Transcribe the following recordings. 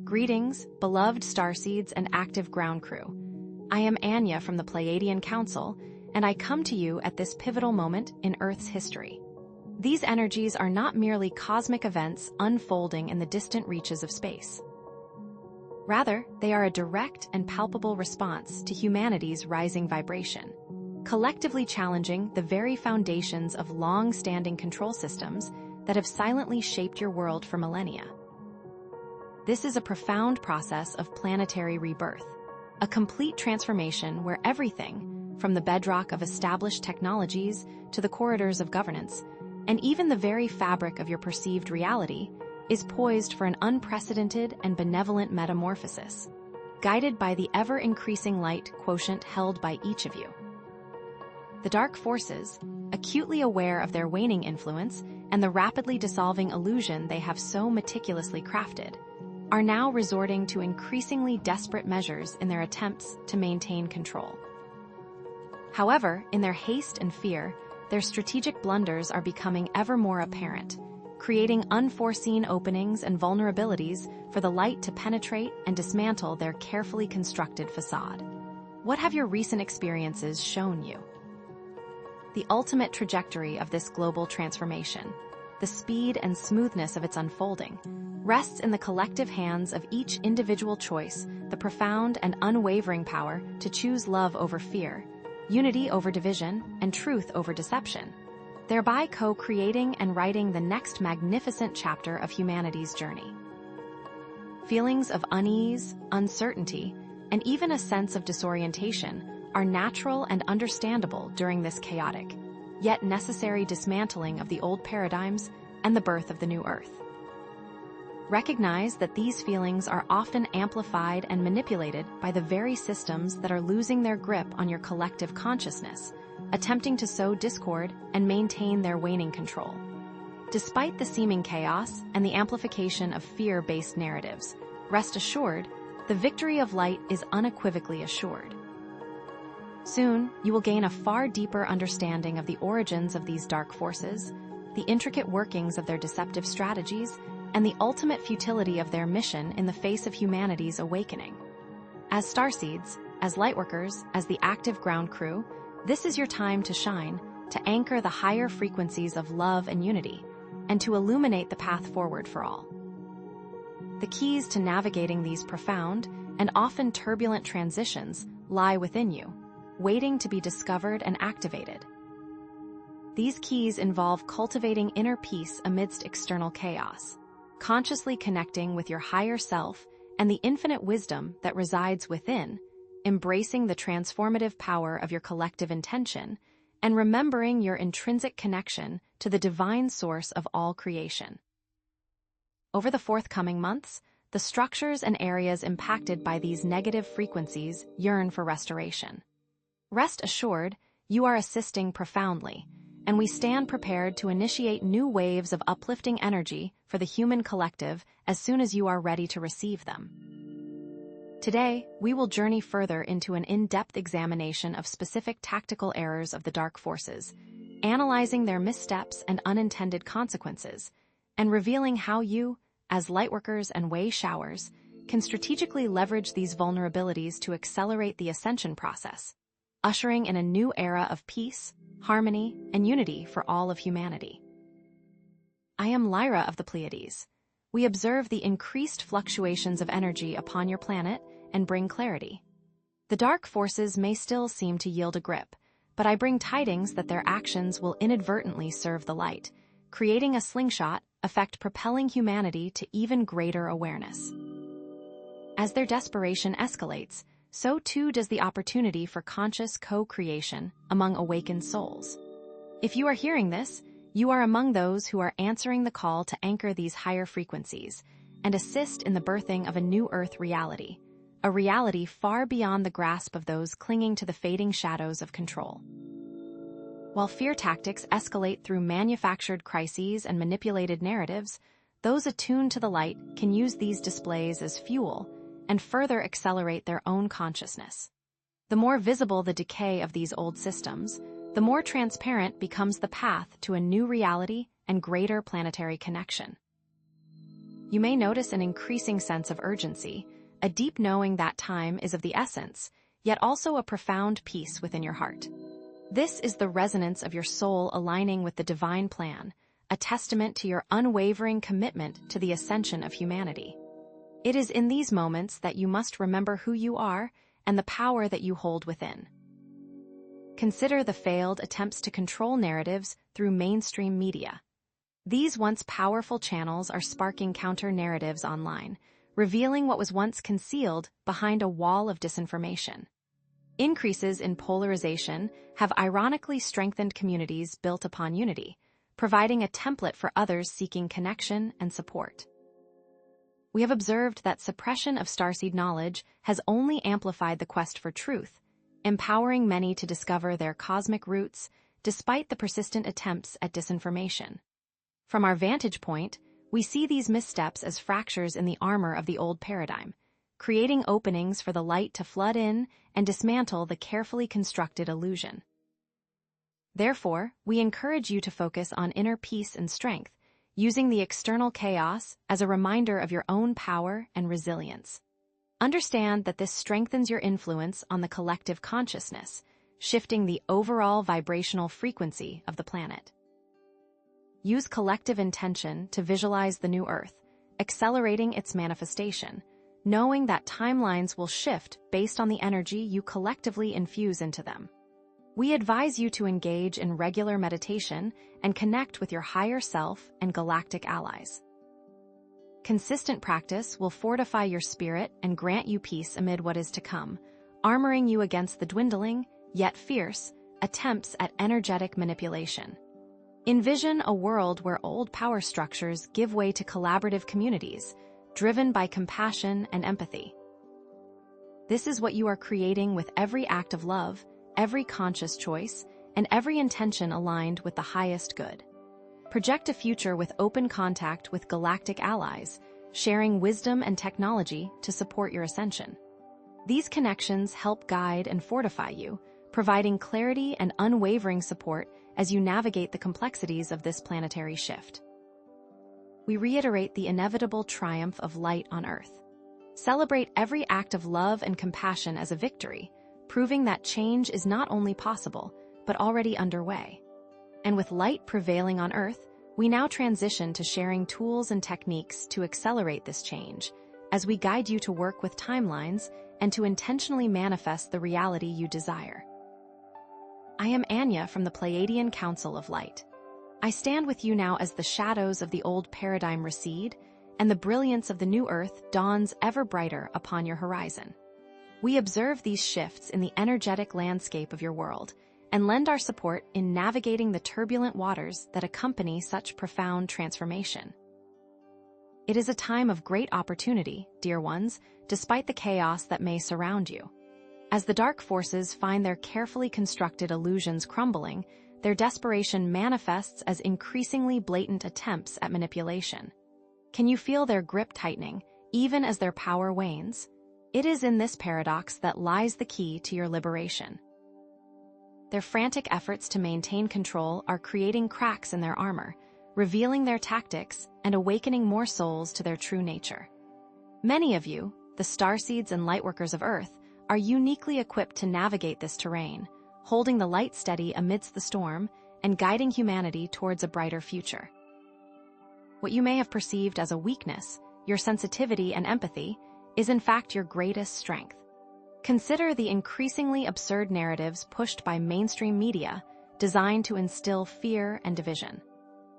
Greetings, beloved starseeds and active ground crew. I am Anya from the Pleiadian Council, and I come to you at this pivotal moment in Earth's history. These energies are not merely cosmic events unfolding in the distant reaches of space. Rather, they are a direct and palpable response to humanity's rising vibration, collectively challenging the very foundations of long-standing control systems that have silently shaped your world for millennia. This is a profound process of planetary rebirth, a complete transformation where everything, from the bedrock of established technologies to the corridors of governance, and even the very fabric of your perceived reality, is poised for an unprecedented and benevolent metamorphosis, guided by the ever-increasing light quotient held by each of you. The dark forces, acutely aware of their waning influence and the rapidly dissolving illusion they have so meticulously crafted, are now resorting to increasingly desperate measures in their attempts to maintain control. However, in their haste and fear, their strategic blunders are becoming ever more apparent, creating unforeseen openings and vulnerabilities for the light to penetrate and dismantle their carefully constructed facade. What have your recent experiences shown you? The ultimate trajectory of this global transformation, the speed and smoothness of its unfolding, rests in the collective hands of each individual choice, the profound and unwavering power to choose love over fear, unity over division, and truth over deception, thereby co-creating and writing the next magnificent chapter of humanity's journey. Feelings of unease, uncertainty, and even a sense of disorientation are natural and understandable during this chaotic, yet necessary dismantling of the old paradigms and the birth of the new Earth. Recognize that these feelings are often amplified and manipulated by the very systems that are losing their grip on your collective consciousness, attempting to sow discord and maintain their waning control. Despite the seeming chaos and the amplification of fear-based narratives, rest assured, the victory of light is unequivocally assured. Soon, you will gain a far deeper understanding of the origins of these dark forces, the intricate workings of their deceptive strategies, and the ultimate futility of their mission in the face of humanity's awakening. As starseeds, as lightworkers, as the active ground crew, this is your time to shine, to anchor the higher frequencies of love and unity, and to illuminate the path forward for all. The keys to navigating these profound and often turbulent transitions lie within you, waiting to be discovered and activated. These keys involve cultivating inner peace amidst external chaos, consciously connecting with your higher self and the infinite wisdom that resides within, embracing the transformative power of your collective intention, and remembering your intrinsic connection to the divine source of all creation. Over the forthcoming months, the structures and areas impacted by these negative frequencies yearn for restoration. Rest assured, you are assisting profoundly, and we stand prepared to initiate new waves of uplifting energy for the human collective as soon as you are ready to receive them. Today, we will journey further into an in-depth examination of specific tactical errors of the dark forces, analyzing their missteps and unintended consequences, and revealing how you, as lightworkers and way showers, can strategically leverage these vulnerabilities to accelerate the ascension process, ushering in a new era of peace, harmony, and unity for all of humanity. I am Lyra of the Pleiades. We observe the increased fluctuations of energy upon your planet and bring clarity. The dark forces may still seem to yield a grip, but I bring tidings that their actions will inadvertently serve the light, creating a slingshot effect propelling humanity to even greater awareness. As their desperation escalates, so too does the opportunity for conscious co-creation among awakened souls. If you are hearing this, you are among those who are answering the call to anchor these higher frequencies and assist in the birthing of a new Earth reality, a reality far beyond the grasp of those clinging to the fading shadows of control. While fear tactics escalate through manufactured crises and manipulated narratives, those attuned to the light can use these displays as fuel and further accelerate their own consciousness. The more visible the decay of these old systems, the more transparent becomes the path to a new reality and greater planetary connection. You may notice an increasing sense of urgency, a deep knowing that time is of the essence, yet also a profound peace within your heart. This is the resonance of your soul aligning with the divine plan, a testament to your unwavering commitment to the ascension of humanity. It is in these moments that you must remember who you are and the power that you hold within. Consider the failed attempts to control narratives through mainstream media. These once powerful channels are sparking counter-narratives online, revealing what was once concealed behind a wall of disinformation. Increases in polarization have ironically strengthened communities built upon unity, providing a template for others seeking connection and support. We have observed that suppression of starseed knowledge has only amplified the quest for truth, empowering many to discover their cosmic roots despite the persistent attempts at disinformation. From our vantage point, we see these missteps as fractures in the armor of the old paradigm, creating openings for the light to flood in and dismantle the carefully constructed illusion. Therefore, we encourage you to focus on inner peace and strength, using the external chaos as a reminder of your own power and resilience. Understand that this strengthens your influence on the collective consciousness, shifting the overall vibrational frequency of the planet. Use collective intention to visualize the new Earth, accelerating its manifestation, knowing that timelines will shift based on the energy you collectively infuse into them. We advise you to engage in regular meditation and connect with your higher self and galactic allies. Consistent practice will fortify your spirit and grant you peace amid what is to come, armoring you against the dwindling, yet fierce, attempts at energetic manipulation. Envision a world where old power structures give way to collaborative communities, driven by compassion and empathy. This is what you are creating with every act of love, every conscious choice, and every intention aligned with the highest good. Project a future with open contact with galactic allies, sharing wisdom and technology to support your ascension. These connections help guide and fortify you, providing clarity and unwavering support as you navigate the complexities of this planetary shift. We reiterate the inevitable triumph of light on Earth. Celebrate every act of love and compassion as a victory, proving that change is not only possible, but already underway. And with light prevailing on Earth, we now transition to sharing tools and techniques to accelerate this change, as we guide you to work with timelines and to intentionally manifest the reality you desire. I am Anya from the Pleiadian Council of Light. I stand with you now as the shadows of the old paradigm recede, and the brilliance of the new Earth dawns ever brighter upon your horizon. We observe these shifts in the energetic landscape of your world, and lend our support in navigating the turbulent waters that accompany such profound transformation. It is a time of great opportunity, dear ones, despite the chaos that may surround you. As the dark forces find their carefully constructed illusions crumbling, their desperation manifests as increasingly blatant attempts at manipulation. Can you feel their grip tightening, even as their power wanes? It is in this paradox that lies the key to your liberation. Their frantic efforts to maintain control are creating cracks in their armor, revealing their tactics and awakening more souls to their true nature. Many of you, the starseeds and lightworkers of Earth, are uniquely equipped to navigate this terrain, holding the light steady amidst the storm and guiding humanity towards a brighter future. What you may have perceived as a weakness, your sensitivity and empathy, is in fact your greatest strength. Consider the increasingly absurd narratives pushed by mainstream media designed to instill fear and division.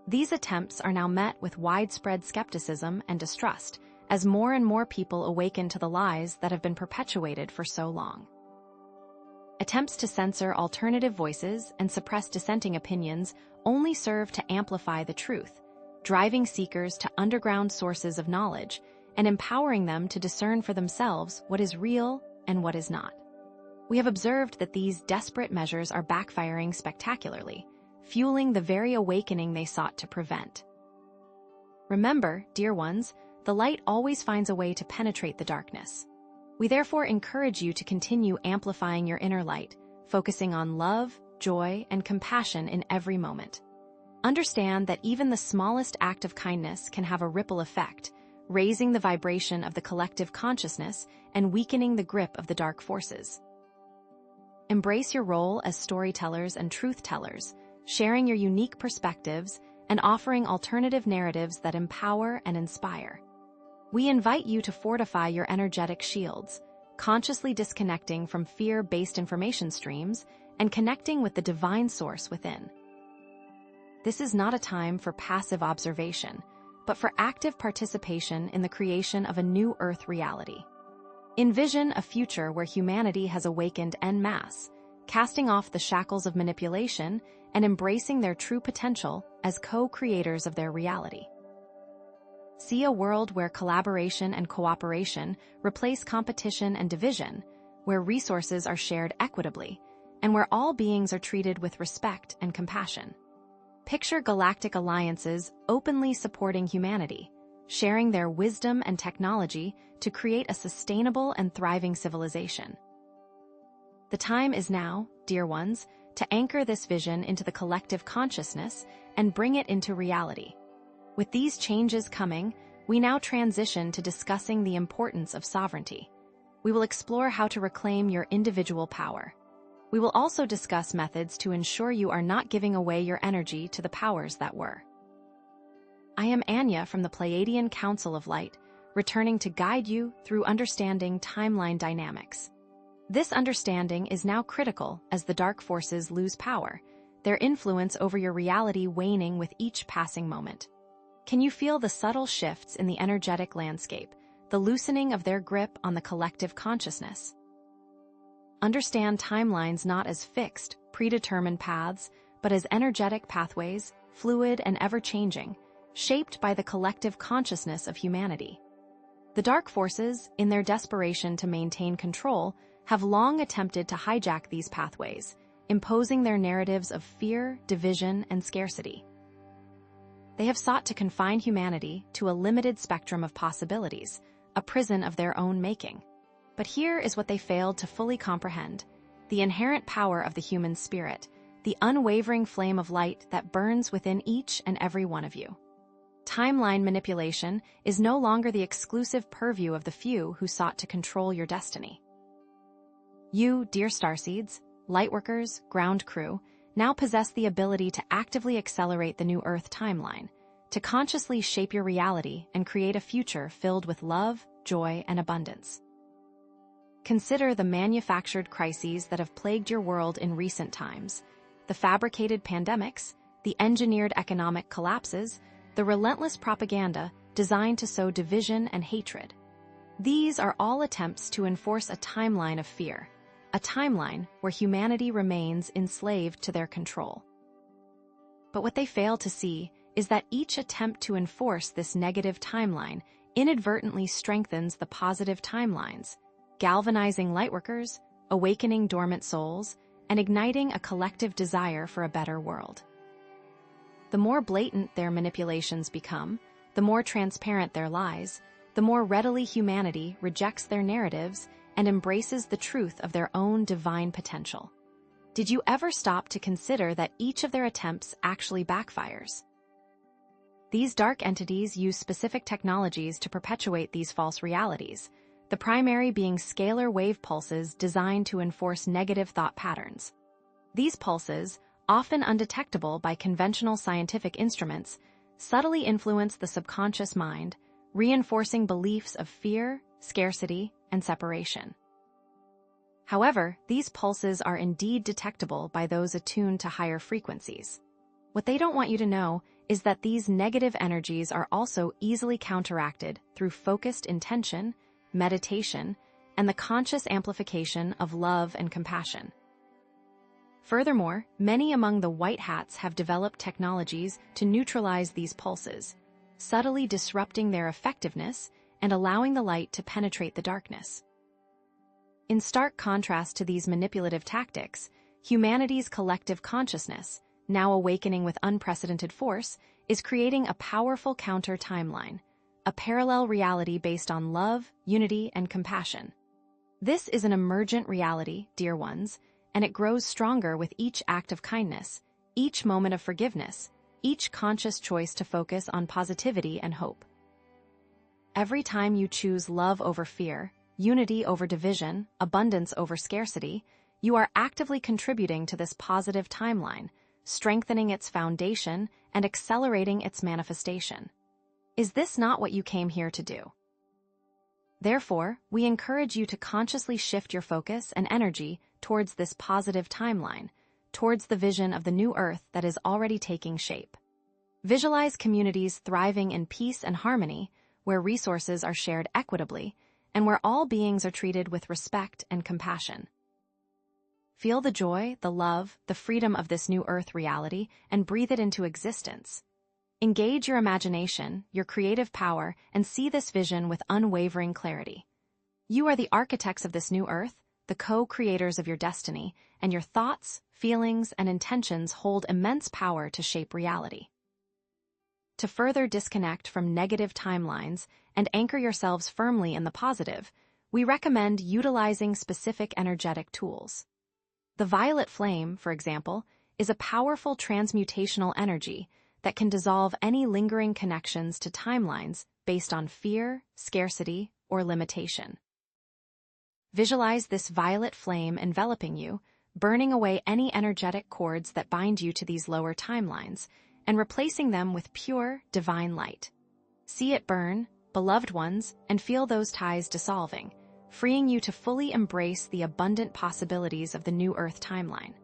These attempts are now met with widespread skepticism and distrust, as more and more people awaken to the lies that have been perpetuated for so long. Attempts to censor alternative voices and suppress dissenting opinions only serve to amplify the truth, driving seekers to underground sources of knowledge and empowering them to discern for themselves what is real and what is not. We have observed that these desperate measures are backfiring spectacularly, fueling the very awakening they sought to prevent. Remember, dear ones, the light always finds a way to penetrate the darkness. We therefore encourage you to continue amplifying your inner light, focusing on love, joy, and compassion in every moment. Understand that even the smallest act of kindness can have a ripple effect, raising the vibration of the collective consciousness and weakening the grip of the dark forces. Embrace your role as storytellers and truth-tellers, sharing your unique perspectives and offering alternative narratives that empower and inspire. We invite you to fortify your energetic shields, consciously disconnecting from fear-based information streams and connecting with the divine source within. This is not a time for passive observation, but for active participation in the creation of a new Earth reality. Envision a future where humanity has awakened en masse, casting off the shackles of manipulation and embracing their true potential as co-creators of their reality. See a world where collaboration and cooperation replace competition and division, where resources are shared equitably, and where all beings are treated with respect and compassion. Picture galactic alliances openly supporting humanity, sharing their wisdom and technology to create a sustainable and thriving civilization. The time is now, dear ones, to anchor this vision into the collective consciousness and bring it into reality. With these changes coming, we now transition to discussing the importance of sovereignty. We will explore how to reclaim your individual power. We will also discuss methods to ensure you are not giving away your energy to the powers that were. I am Anya from the Pleiadian Council of Light, returning to guide you through understanding timeline dynamics. This understanding is now critical as the dark forces lose power, their influence over your reality waning with each passing moment. Can you feel the subtle shifts in the energetic landscape, the loosening of their grip on the collective consciousness? Understand timelines not as fixed, predetermined paths, but as energetic pathways, fluid and ever-changing, shaped by the collective consciousness of humanity. The dark forces, in their desperation to maintain control, have long attempted to hijack these pathways, imposing their narratives of fear, division, and scarcity. They have sought to confine humanity to a limited spectrum of possibilities, a prison of their own making. But here is what they failed to fully comprehend: the inherent power of the human spirit, the unwavering flame of light that burns within each and every one of you. Timeline manipulation is no longer the exclusive purview of the few who sought to control your destiny. You, dear starseeds, lightworkers, ground crew, now possess the ability to actively accelerate the new Earth timeline, to consciously shape your reality and create a future filled with love, joy, and abundance. Consider the manufactured crises that have plagued your world in recent times: the fabricated pandemics, the engineered economic collapses, the relentless propaganda designed to sow division and hatred. These are all attempts to enforce a timeline of fear, a timeline where humanity remains enslaved to their control. But what they fail to see is that each attempt to enforce this negative timeline inadvertently strengthens the positive timelines, galvanizing lightworkers, awakening dormant souls, and igniting a collective desire for a better world. The more blatant their manipulations become, the more transparent their lies, the more readily humanity rejects their narratives and embraces the truth of their own divine potential. Did you ever stop to consider that each of their attempts actually backfires? These dark entities use specific technologies to perpetuate these false realities, the primary being scalar wave pulses designed to enforce negative thought patterns. These pulses, often undetectable by conventional scientific instruments, subtly influence the subconscious mind, reinforcing beliefs of fear, scarcity, and separation. However, these pulses are indeed detectable by those attuned to higher frequencies. What they don't want you to know is that these negative energies are also easily counteracted through focused intention, meditation, and the conscious amplification of love and compassion. Furthermore, many among the white hats have developed technologies to neutralize these pulses, subtly disrupting their effectiveness and allowing the light to penetrate the darkness. In stark contrast to these manipulative tactics, humanity's collective consciousness, now awakening with unprecedented force, is creating a powerful counter-timeline, a parallel reality based on love, unity, and compassion. This is an emergent reality, dear ones, and it grows stronger with each act of kindness, each moment of forgiveness, each conscious choice to focus on positivity and hope. every time you choose love over fear, unity over division, abundance over scarcity, you are actively contributing to this positive timeline, strengthening its foundation and accelerating its manifestation. Is this not what you came here to do? Therefore, we encourage you to consciously shift your focus and energy towards this positive timeline, towards the vision of the new Earth that is already taking shape. Visualize communities thriving in peace and harmony, where resources are shared equitably, and where all beings are treated with respect and compassion. Feel the joy, the love, the freedom of this new Earth reality, and breathe it into existence. Engage your imagination, your creative power, and see this vision with unwavering clarity. You are the architects of this new Earth, the co-creators of your destiny, and your thoughts, feelings, and intentions hold immense power to shape reality. To further disconnect from negative timelines and anchor yourselves firmly in the positive, we recommend utilizing specific energetic tools. The violet flame, for example, is a powerful transmutational energy that can dissolve any lingering connections to timelines based on fear, scarcity, or limitation. Visualize this violet flame enveloping you, burning away any energetic cords that bind you to these lower timelines, and replacing them with pure, divine light. See it burn, beloved ones, and feel those ties dissolving, freeing you to fully embrace the abundant possibilities of the new Earth timeline.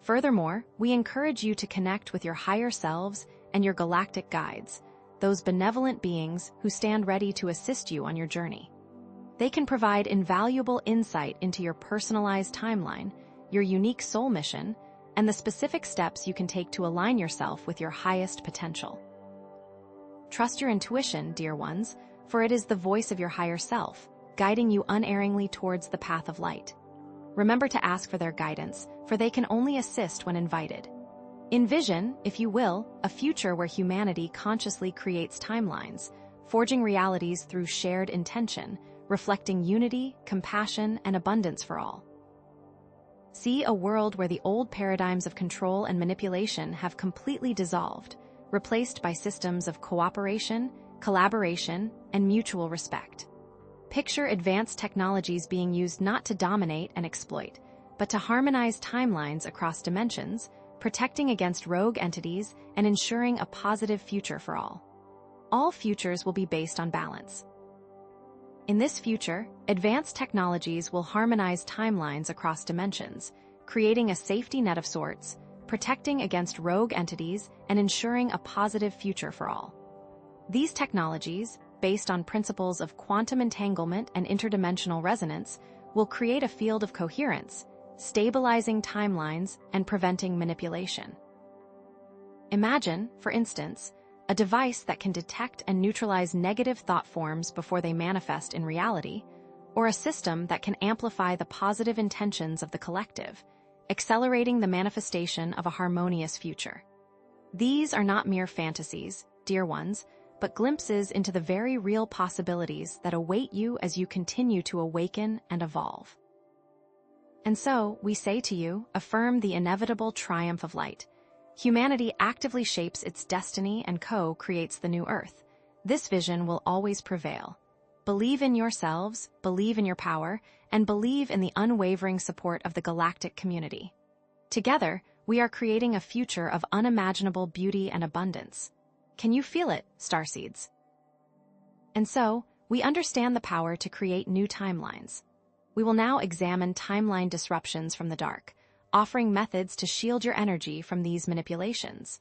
Furthermore, we encourage you to connect with your higher selves and your galactic guides, those benevolent beings who stand ready to assist you on your journey. They can provide invaluable insight into your personalized timeline, your unique soul mission, and the specific steps you can take to align yourself with your highest potential. Trust your intuition, dear ones, for it is the voice of your higher self, guiding you unerringly towards the path of light. Remember to ask for their guidance, for they can only assist when invited. Envision, if you will, a future where humanity consciously creates timelines, forging realities through shared intention, reflecting unity, compassion, and abundance for all. See a world where the old paradigms of control and manipulation have completely dissolved, replaced by systems of cooperation, collaboration, and mutual respect. Picture advanced technologies being used not to dominate and exploit, but to harmonize timelines across dimensions, protecting against rogue entities and ensuring a positive future for all. All futures will be based on balance. In this future, advanced technologies will harmonize timelines across dimensions, creating a safety net of sorts, protecting against rogue entities and ensuring a positive future for all. These technologies, based on principles of quantum entanglement and interdimensional resonance, will create a field of coherence, stabilizing timelines and preventing manipulation. Imagine, for instance, a device that can detect and neutralize negative thought forms before they manifest in reality, or a system that can amplify the positive intentions of the collective, accelerating the manifestation of a harmonious future. These are not mere fantasies, dear ones, but glimpses into the very real possibilities that await you as you continue to awaken and evolve. And so, we say to you, affirm the inevitable triumph of light. Humanity actively shapes its destiny and co-creates the new Earth. This vision will always prevail. Believe in yourselves, believe in your power, and believe in the unwavering support of the galactic community. Together, we are creating a future of unimaginable beauty and abundance. Can you feel it, starseeds? And so, we understand the power to create new timelines. We will now examine timeline disruptions from the dark, offering methods to shield your energy from these manipulations.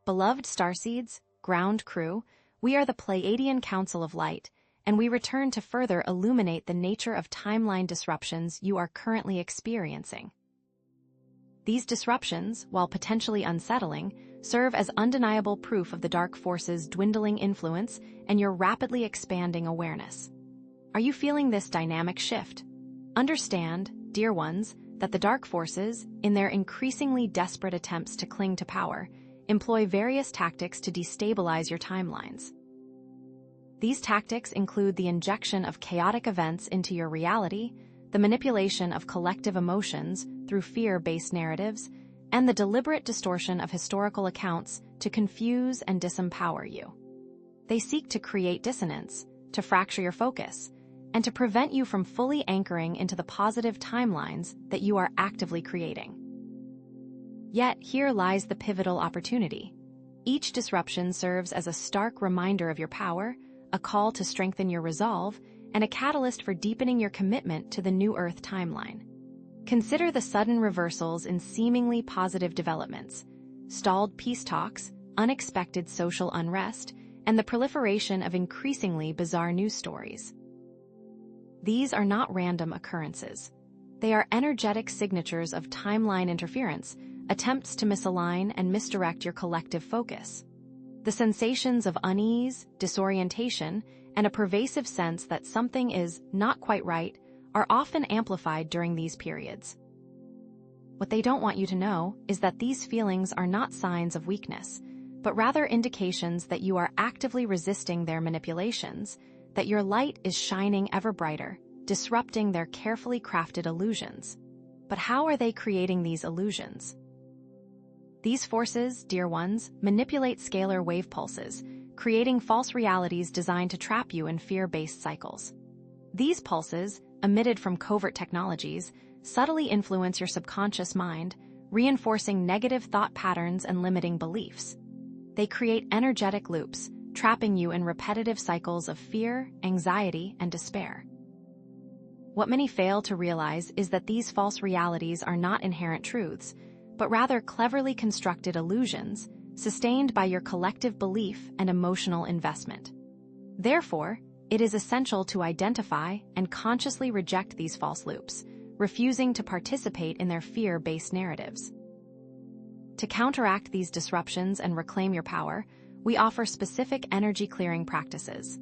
Beloved starseeds, ground crew, we are the Pleiadian Council of Light, and we return to further illuminate the nature of timeline disruptions you are currently experiencing. These disruptions, while potentially unsettling, serve as undeniable proof of the dark force's dwindling influence and your rapidly expanding awareness. Are you feeling this dynamic shift? Understand, dear ones, that the dark forces, in their increasingly desperate attempts to cling to power, employ various tactics to destabilize your timelines. These tactics include the injection of chaotic events into your reality, the manipulation of collective emotions through fear-based narratives, and the deliberate distortion of historical accounts to confuse and disempower you. They seek to create dissonance, to fracture your focus, and to prevent you from fully anchoring into the positive timelines that you are actively creating. Yet, here lies the pivotal opportunity. Each disruption serves as a stark reminder of your power, a call to strengthen your resolve, and a catalyst for deepening your commitment to the new Earth timeline. Consider the sudden reversals in seemingly positive developments, stalled peace talks, unexpected social unrest, and the proliferation of increasingly bizarre news stories. These are not random occurrences. They are energetic signatures of timeline interference, attempts to misalign and misdirect your collective focus. The sensations of unease, disorientation, and a pervasive sense that something is not quite right are often amplified during these periods. What they don't want you to know is that these feelings are not signs of weakness, but rather indications that you are actively resisting their manipulations, that your light is shining ever brighter, disrupting their carefully crafted illusions. But how are they creating these illusions? These forces, dear ones, manipulate scalar wave pulses, creating false realities designed to trap you in fear-based cycles. These pulses, emitted from covert technologies, subtly influence your subconscious mind, reinforcing negative thought patterns and limiting beliefs. They create energetic loops, trapping you in repetitive cycles of fear, anxiety, and despair. What many fail to realize is that these false realities are not inherent truths, but rather cleverly constructed illusions, sustained by your collective belief and emotional investment. Therefore, it is essential to identify and consciously reject these false loops, refusing to participate in their fear-based narratives. To counteract these disruptions and reclaim your power, we offer specific energy clearing practices.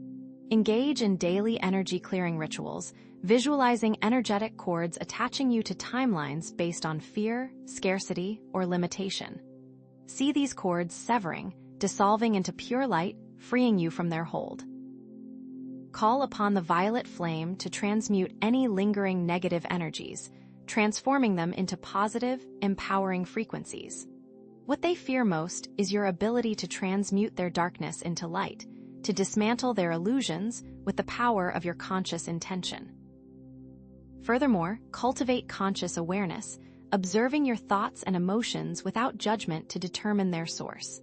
Engage in daily energy clearing rituals, visualizing energetic cords attaching you to timelines based on fear, scarcity, or limitation. See these cords severing, dissolving into pure light, freeing you from their hold. Call upon the violet flame to transmute any lingering negative energies, transforming them into positive, empowering frequencies. What they fear most is your ability to transmute their darkness into light, to dismantle their illusions with the power of your conscious intention. Furthermore, cultivate conscious awareness, observing your thoughts and emotions without judgment to determine their source.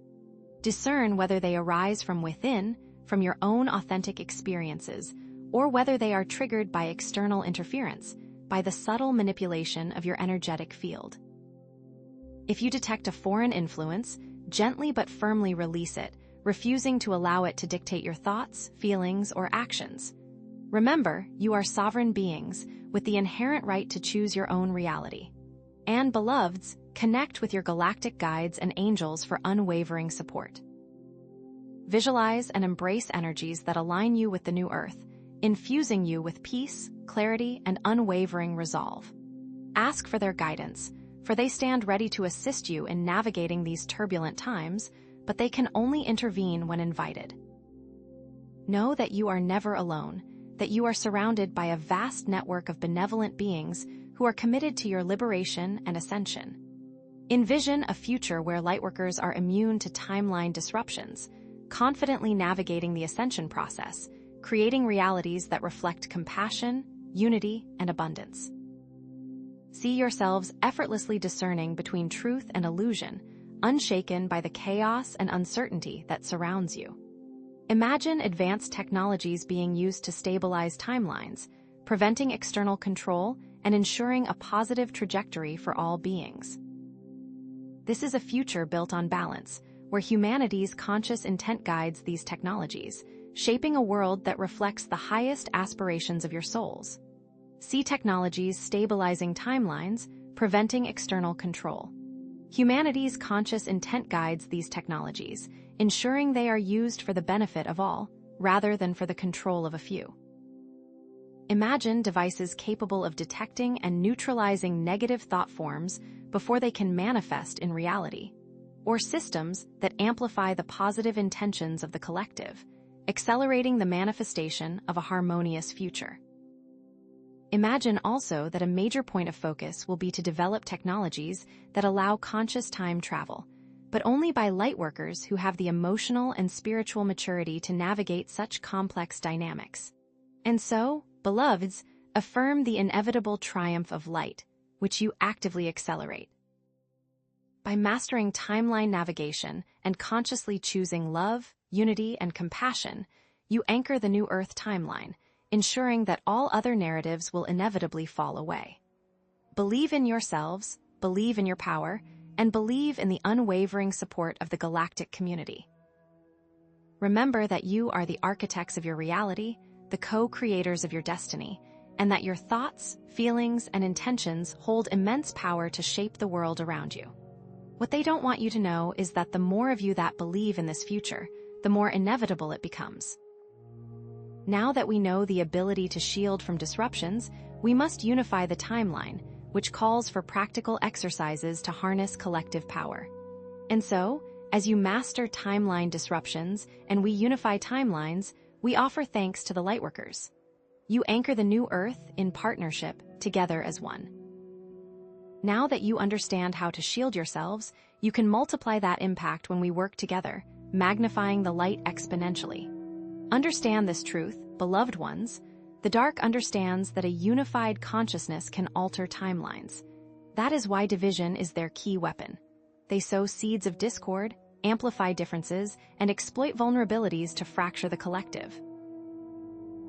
Discern whether they arise from within, from your own authentic experiences, or whether they are triggered by external interference, by the subtle manipulation of your energetic field. If you detect a foreign influence, gently but firmly release it, refusing to allow it to dictate your thoughts, feelings, or actions. Remember, you are sovereign beings, with the inherent right to choose your own reality. And beloveds, connect with your galactic guides and angels for unwavering support. Visualize and embrace energies that align you with the new Earth, infusing you with peace, clarity, and unwavering resolve. Ask for their guidance, for they stand ready to assist you in navigating these turbulent times, but they can only intervene when invited. Know that you are never alone, that you are surrounded by a vast network of benevolent beings who are committed to your liberation and ascension. Envision a future where lightworkers are immune to timeline disruptions, confidently navigating the ascension process, creating realities that reflect compassion, unity, and abundance. See yourselves effortlessly discerning between truth and illusion, unshaken by the chaos and uncertainty that surrounds you. Imagine advanced technologies being used to stabilize timelines, preventing external control and ensuring a positive trajectory for all beings. This is a future built on balance, where humanity's conscious intent guides these technologies, shaping a world that reflects the highest aspirations of your souls. See technologies stabilizing timelines, preventing external control. Humanity's conscious intent guides these technologies, ensuring they are used for the benefit of all, rather than for the control of a few. Imagine devices capable of detecting and neutralizing negative thought forms before they can manifest in reality, or systems that amplify the positive intentions of the collective, accelerating the manifestation of a harmonious future. Imagine also that a major point of focus will be to develop technologies that allow conscious time travel, but only by lightworkers who have the emotional and spiritual maturity to navigate such complex dynamics. And so, beloveds, affirm the inevitable triumph of light, which you actively accelerate. By mastering timeline navigation and consciously choosing love, unity, and compassion, you anchor the new Earth timeline, ensuring that all other narratives will inevitably fall away. Believe in yourselves, believe in your power, and believe in the unwavering support of the galactic community. Remember that you are the architects of your reality, the co-creators of your destiny, and that your thoughts, feelings, and intentions hold immense power to shape the world around you. What they don't want you to know is that the more of you that believe in this future, the more inevitable it becomes. Now that we know the ability to shield from disruptions, we must unify the timeline, which calls for practical exercises to harness collective power. And so, as you master timeline disruptions and we unify timelines, we offer thanks to the Lightworkers. You anchor the new Earth in partnership, together as one. Now that you understand how to shield yourselves, you can multiply that impact when we work together, magnifying the light exponentially. Understand this truth, beloved ones. The dark understands that a unified consciousness can alter timelines. That is why division is their key weapon. They sow seeds of discord, amplify differences, and exploit vulnerabilities to fracture the collective.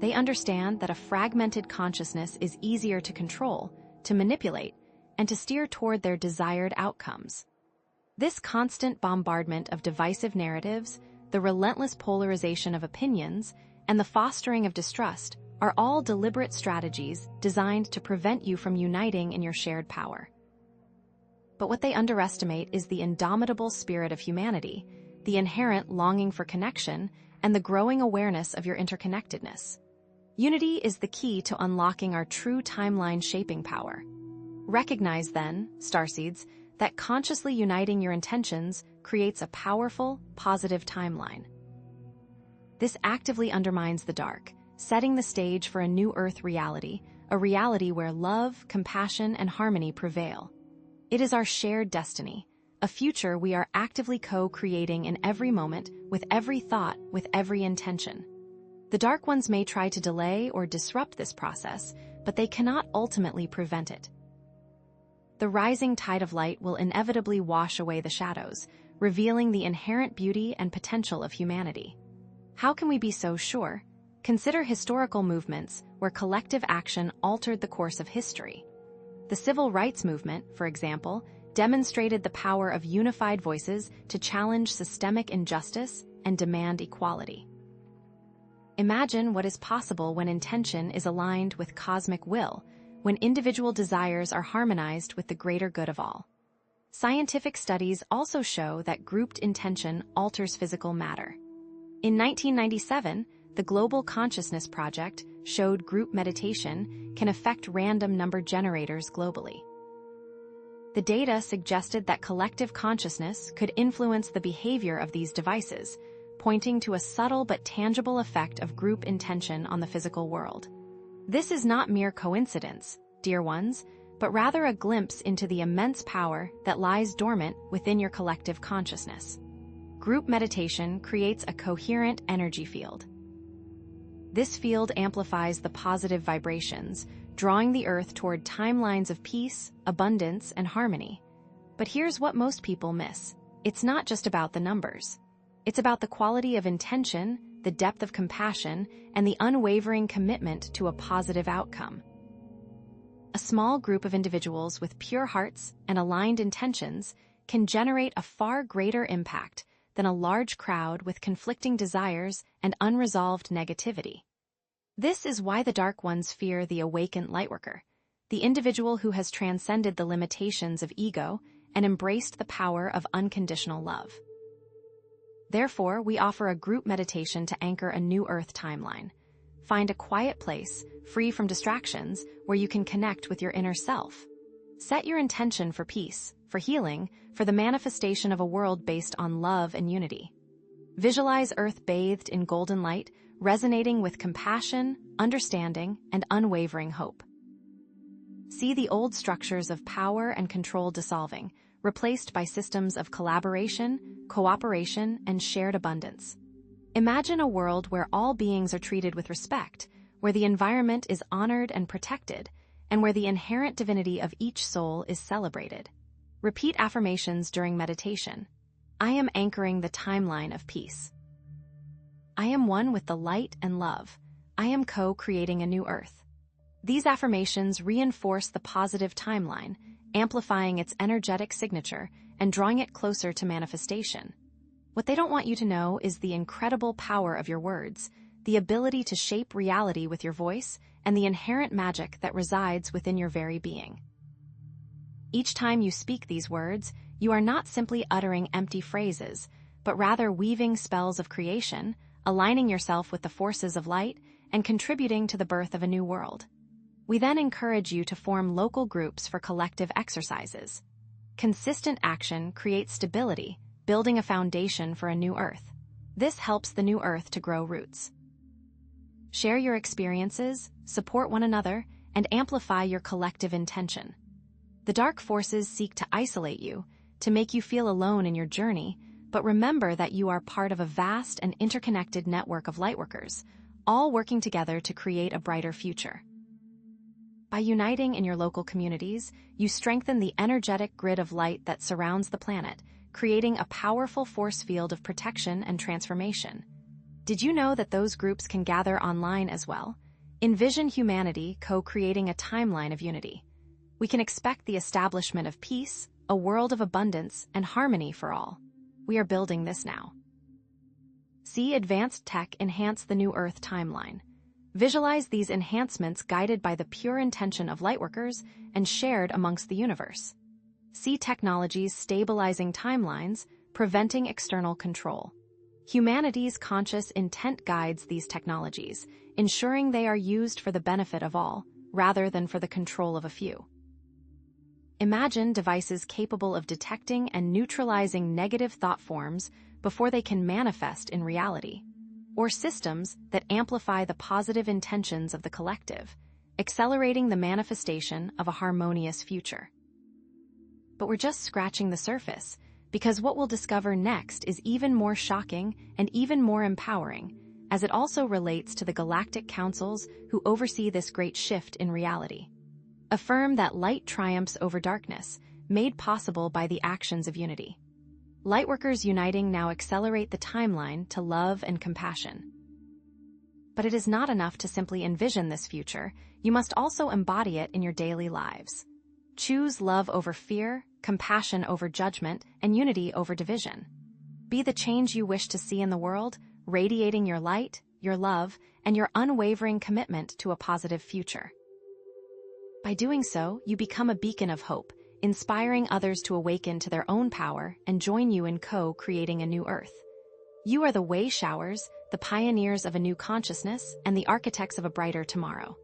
They understand that a fragmented consciousness is easier to control, to manipulate, and to steer toward their desired outcomes. This constant bombardment of divisive narratives, the relentless polarization of opinions, and the fostering of distrust are all deliberate strategies designed to prevent you from uniting in your shared power. But what they underestimate is the indomitable spirit of humanity, the inherent longing for connection, and the growing awareness of your interconnectedness. Unity is the key to unlocking our true timeline shaping power. Recognize then, starseeds, that consciously uniting your intentions creates a powerful, positive timeline. This actively undermines the dark, setting the stage for a new Earth reality, a reality where love, compassion, and harmony prevail. It is our shared destiny, a future we are actively co-creating in every moment, with every thought, with every intention. The Dark Ones may try to delay or disrupt this process, but they cannot ultimately prevent it. The rising tide of light will inevitably wash away the shadows, revealing the inherent beauty and potential of humanity. How can we be so sure? Consider historical movements where collective action altered the course of history. The civil rights movement, for example, demonstrated the power of unified voices to challenge systemic injustice and demand equality. Imagine what is possible when intention is aligned with cosmic will, when individual desires are harmonized with the greater good of all. Scientific studies also show that grouped intention alters physical matter. In 1997, the Global Consciousness Project showed group meditation can affect random number generators globally. The data suggested that collective consciousness could influence the behavior of these devices, pointing to a subtle but tangible effect of group intention on the physical world. This is not mere coincidence, dear ones, but rather a glimpse into the immense power that lies dormant within your collective consciousness. Group meditation creates a coherent energy field. This field amplifies the positive vibrations, drawing the Earth toward timelines of peace, abundance, and harmony. But here's what most people miss. It's not just about the numbers. It's about the quality of intention, the depth of compassion, and the unwavering commitment to a positive outcome. A small group of individuals with pure hearts and aligned intentions can generate a far greater impact than a large crowd with conflicting desires and unresolved negativity. This is why the Dark Ones fear the awakened Lightworker, the individual who has transcended the limitations of ego and embraced the power of unconditional love. Therefore, we offer a group meditation to anchor a new Earth timeline. Find a quiet place, free from distractions, where you can connect with your inner self. Set your intention for peace, for healing, for the manifestation of a world based on love and unity. Visualize Earth bathed in golden light, resonating with compassion, understanding, and unwavering hope. See the old structures of power and control dissolving, replaced by systems of collaboration, cooperation, and shared abundance. Imagine a world where all beings are treated with respect, where the environment is honored and protected, and where the inherent divinity of each soul is celebrated. Repeat affirmations during meditation. I am anchoring the timeline of peace. I am one with the light and love. I am co-creating a new earth. These affirmations reinforce the positive timeline, amplifying its energetic signature and drawing it closer to manifestation. What they don't want you to know is the incredible power of your words, the ability to shape reality with your voice, and the inherent magic that resides within your very being. Each time you speak these words, you are not simply uttering empty phrases, but rather weaving spells of creation, aligning yourself with the forces of light, and contributing to the birth of a new world. We then encourage you to form local groups for collective exercises. Consistent action creates stability, building a foundation for a new earth. This helps the new earth to grow roots. Share your experiences, support one another, and amplify your collective intention. The dark forces seek to isolate you, to make you feel alone in your journey, but remember that you are part of a vast and interconnected network of lightworkers, all working together to create a brighter future. By uniting in your local communities, you strengthen the energetic grid of light that surrounds the planet, creating a powerful force field of protection and transformation. Did you know that those groups can gather online as well? Envision humanity co-creating a timeline of unity. We can expect the establishment of peace, a world of abundance, and harmony for all. We are building this now. See advanced tech enhance the new Earth timeline. Visualize these enhancements guided by the pure intention of lightworkers and shared amongst the universe. See technologies stabilizing timelines, preventing external control. Humanity's conscious intent guides these technologies, ensuring they are used for the benefit of all, rather than for the control of a few. Imagine devices capable of detecting and neutralizing negative thought forms before they can manifest in reality, or systems that amplify the positive intentions of the collective, accelerating the manifestation of a harmonious future. But we're just scratching the surface, because what we'll discover next is even more shocking and even more empowering, as it also relates to the galactic councils who oversee this great shift in reality. Affirm that light triumphs over darkness, made possible by the actions of unity. Lightworkers uniting now accelerate the timeline to love and compassion. But it is not enough to simply envision this future, you must also embody it in your daily lives. Choose love over fear, compassion over judgment, and unity over division. Be the change you wish to see in the world, radiating your light, your love, and your unwavering commitment to a positive future. By doing so, you become a beacon of hope, inspiring others to awaken to their own power and join you in co-creating a new Earth. You are the way showers, the pioneers of a new consciousness, and the architects of a brighter tomorrow.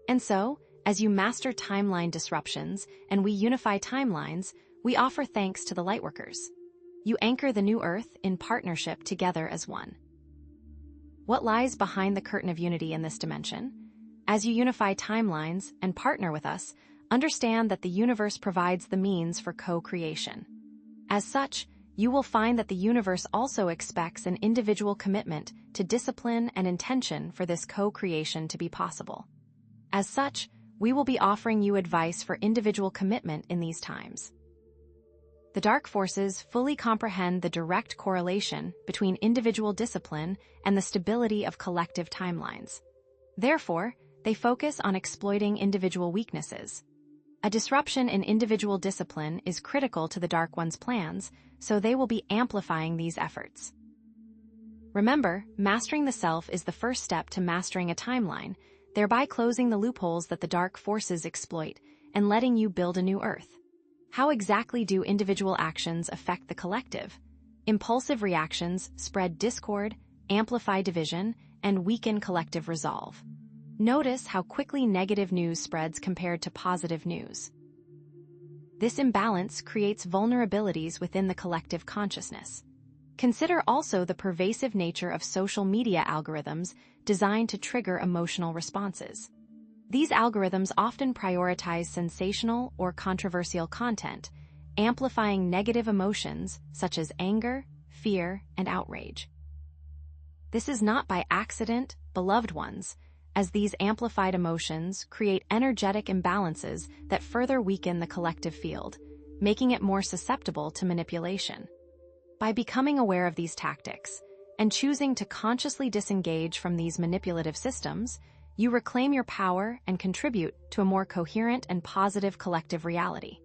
And so, as you master timeline disruptions and we unify timelines, we offer thanks to the lightworkers. You anchor the new Earth in partnership together as one. What lies behind the curtain of unity in this dimension? As you unify timelines and partner with us, understand that the universe provides the means for co-creation. As such, you will find that the universe also expects an individual commitment to discipline and intention for this co-creation to be possible. As such, we will be offering you advice for individual commitment in these times. The dark forces fully comprehend the direct correlation between individual discipline and the stability of collective timelines. Therefore, they focus on exploiting individual weaknesses. A disruption in individual discipline is critical to the Dark One's plans, so they will be amplifying these efforts. Remember, mastering the self is the first step to mastering a timeline, thereby closing the loopholes that the dark forces exploit and letting you build a new Earth. How exactly do individual actions affect the collective? Impulsive reactions spread discord, amplify division, and weaken collective resolve. Notice how quickly negative news spreads compared to positive news. This imbalance creates vulnerabilities within the collective consciousness. Consider also the pervasive nature of social media algorithms designed to trigger emotional responses. These algorithms often prioritize sensational or controversial content, amplifying negative emotions such as anger, fear, and outrage. This is not by accident, beloved ones, as these amplified emotions create energetic imbalances that further weaken the collective field, making it more susceptible to manipulation. By becoming aware of these tactics and choosing to consciously disengage from these manipulative systems, you reclaim your power and contribute to a more coherent and positive collective reality.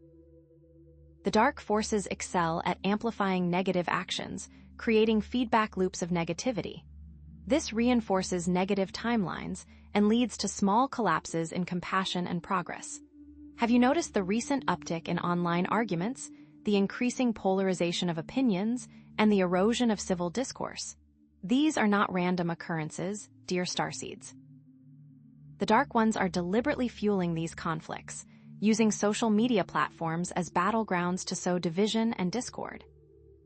The dark forces excel at amplifying negative actions, creating feedback loops of negativity. This reinforces negative timelines and leads to small collapses in compassion and progress. Have you noticed the recent uptick in online arguments, the increasing polarization of opinions, and the erosion of civil discourse? These are not random occurrences, dear starseeds. The Dark Ones are deliberately fueling these conflicts, using social media platforms as battlegrounds to sow division and discord.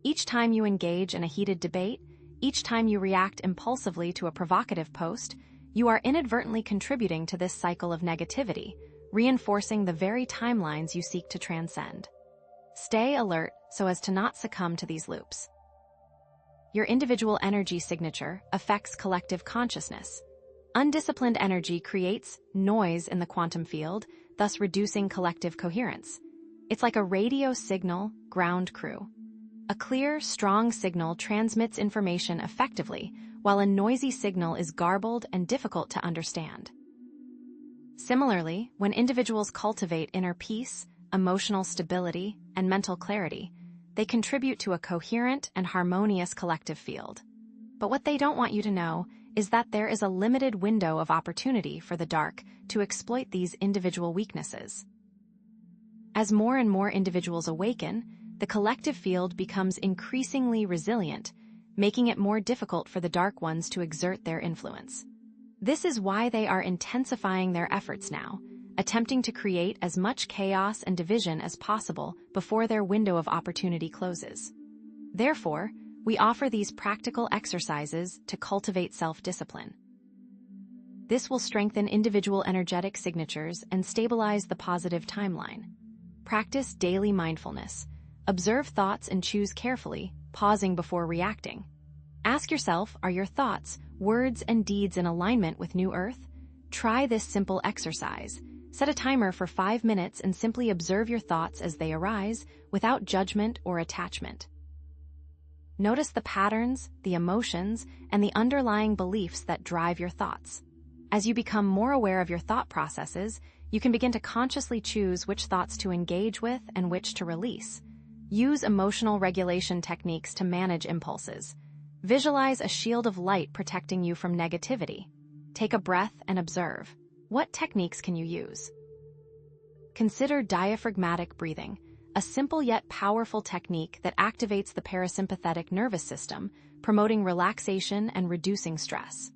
Each time you engage in a heated debate, each time you react impulsively to a provocative post, you are inadvertently contributing to this cycle of negativity, reinforcing the very timelines you seek to transcend. Stay alert so as to not succumb to these loops. Your individual energy signature affects collective consciousness. Undisciplined energy creates noise in the quantum field, thus reducing collective coherence. It's like a radio signal ground crew. A clear, strong signal transmits information effectively, while a noisy signal is garbled and difficult to understand. Similarly, when individuals cultivate inner peace, emotional stability, and mental clarity, they contribute to a coherent and harmonious collective field. But what they don't want you to know is that there is a limited window of opportunity for the dark to exploit these individual weaknesses. As more and more individuals awaken, the collective field becomes increasingly resilient, making it more difficult for the Dark Ones to exert their influence. This is why they are intensifying their efforts now, attempting to create as much chaos and division as possible before their window of opportunity closes. Therefore, we offer these practical exercises to cultivate self-discipline. This will strengthen individual energetic signatures and stabilize the positive timeline. Practice daily mindfulness. Observe thoughts and choose carefully, pausing before reacting. Ask yourself, are your thoughts, words, and deeds in alignment with New Earth? Try this simple exercise. Set a timer for 5 minutes and simply observe your thoughts as they arise, without judgment or attachment. Notice the patterns, the emotions, and the underlying beliefs that drive your thoughts. As you become more aware of your thought processes, you can begin to consciously choose which thoughts to engage with and which to release. Use emotional regulation techniques to manage impulses. Visualize a shield of light protecting you from negativity. Take a breath and observe. What techniques can you use? Consider diaphragmatic breathing, a simple yet powerful technique that activates the parasympathetic nervous system, promoting relaxation and reducing stress.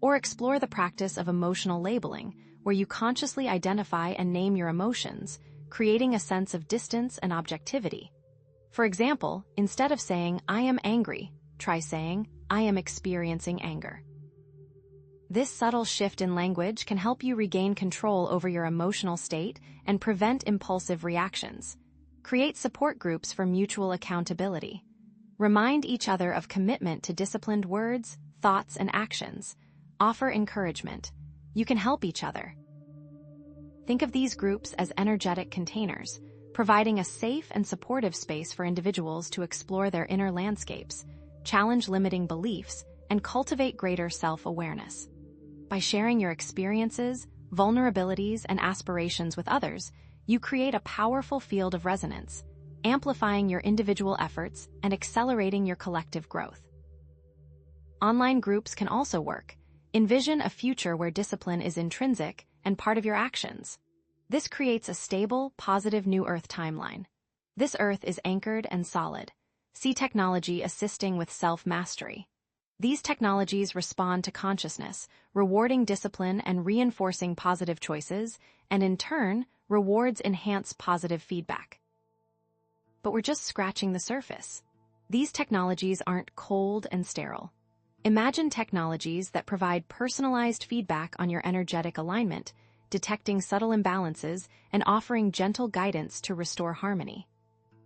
Or explore the practice of emotional labeling, where you consciously identify and name your emotions, creating a sense of distance and objectivity. For example, instead of saying, "I am angry," try saying, "I am experiencing anger." This subtle shift in language can help you regain control over your emotional state and prevent impulsive reactions. Create support groups for mutual accountability. Remind each other of commitment to disciplined words, thoughts, and actions. Offer encouragement. You can help each other. Think of these groups as energetic containers, providing a safe and supportive space for individuals to explore their inner landscapes, challenge limiting beliefs, and cultivate greater self-awareness. By sharing your experiences, vulnerabilities, and aspirations with others, you create a powerful field of resonance, amplifying your individual efforts and accelerating your collective growth. Online groups can also work. Envision a future where discipline is intrinsic and part of your actions. This creates a stable, positive New Earth timeline. This Earth is anchored and solid. See technology assisting with self-mastery. These technologies respond to consciousness, rewarding discipline and reinforcing positive choices, and in turn, rewards enhance positive feedback. But we're just scratching the surface. These technologies aren't cold and sterile. Imagine technologies that provide personalized feedback on your energetic alignment, detecting subtle imbalances and offering gentle guidance to restore harmony.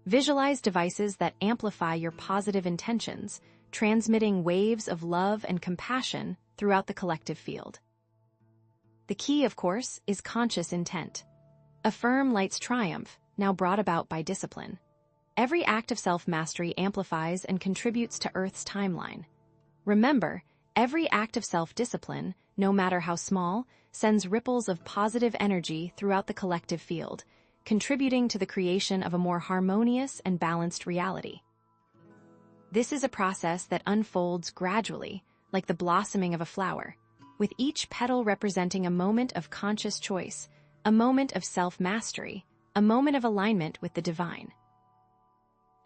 Visualize devices that amplify your positive intentions, transmitting waves of love and compassion throughout the collective field. The key, of course, is conscious intent. Affirm light's triumph, now brought about by discipline. Every act of self-mastery amplifies and contributes to Earth's timeline. Remember, every act of self-discipline, no matter how small, sends ripples of positive energy throughout the collective field, contributing to the creation of a more harmonious and balanced reality. This is a process that unfolds gradually, like the blossoming of a flower, with each petal representing a moment of conscious choice, a moment of self-mastery, a moment of alignment with the divine.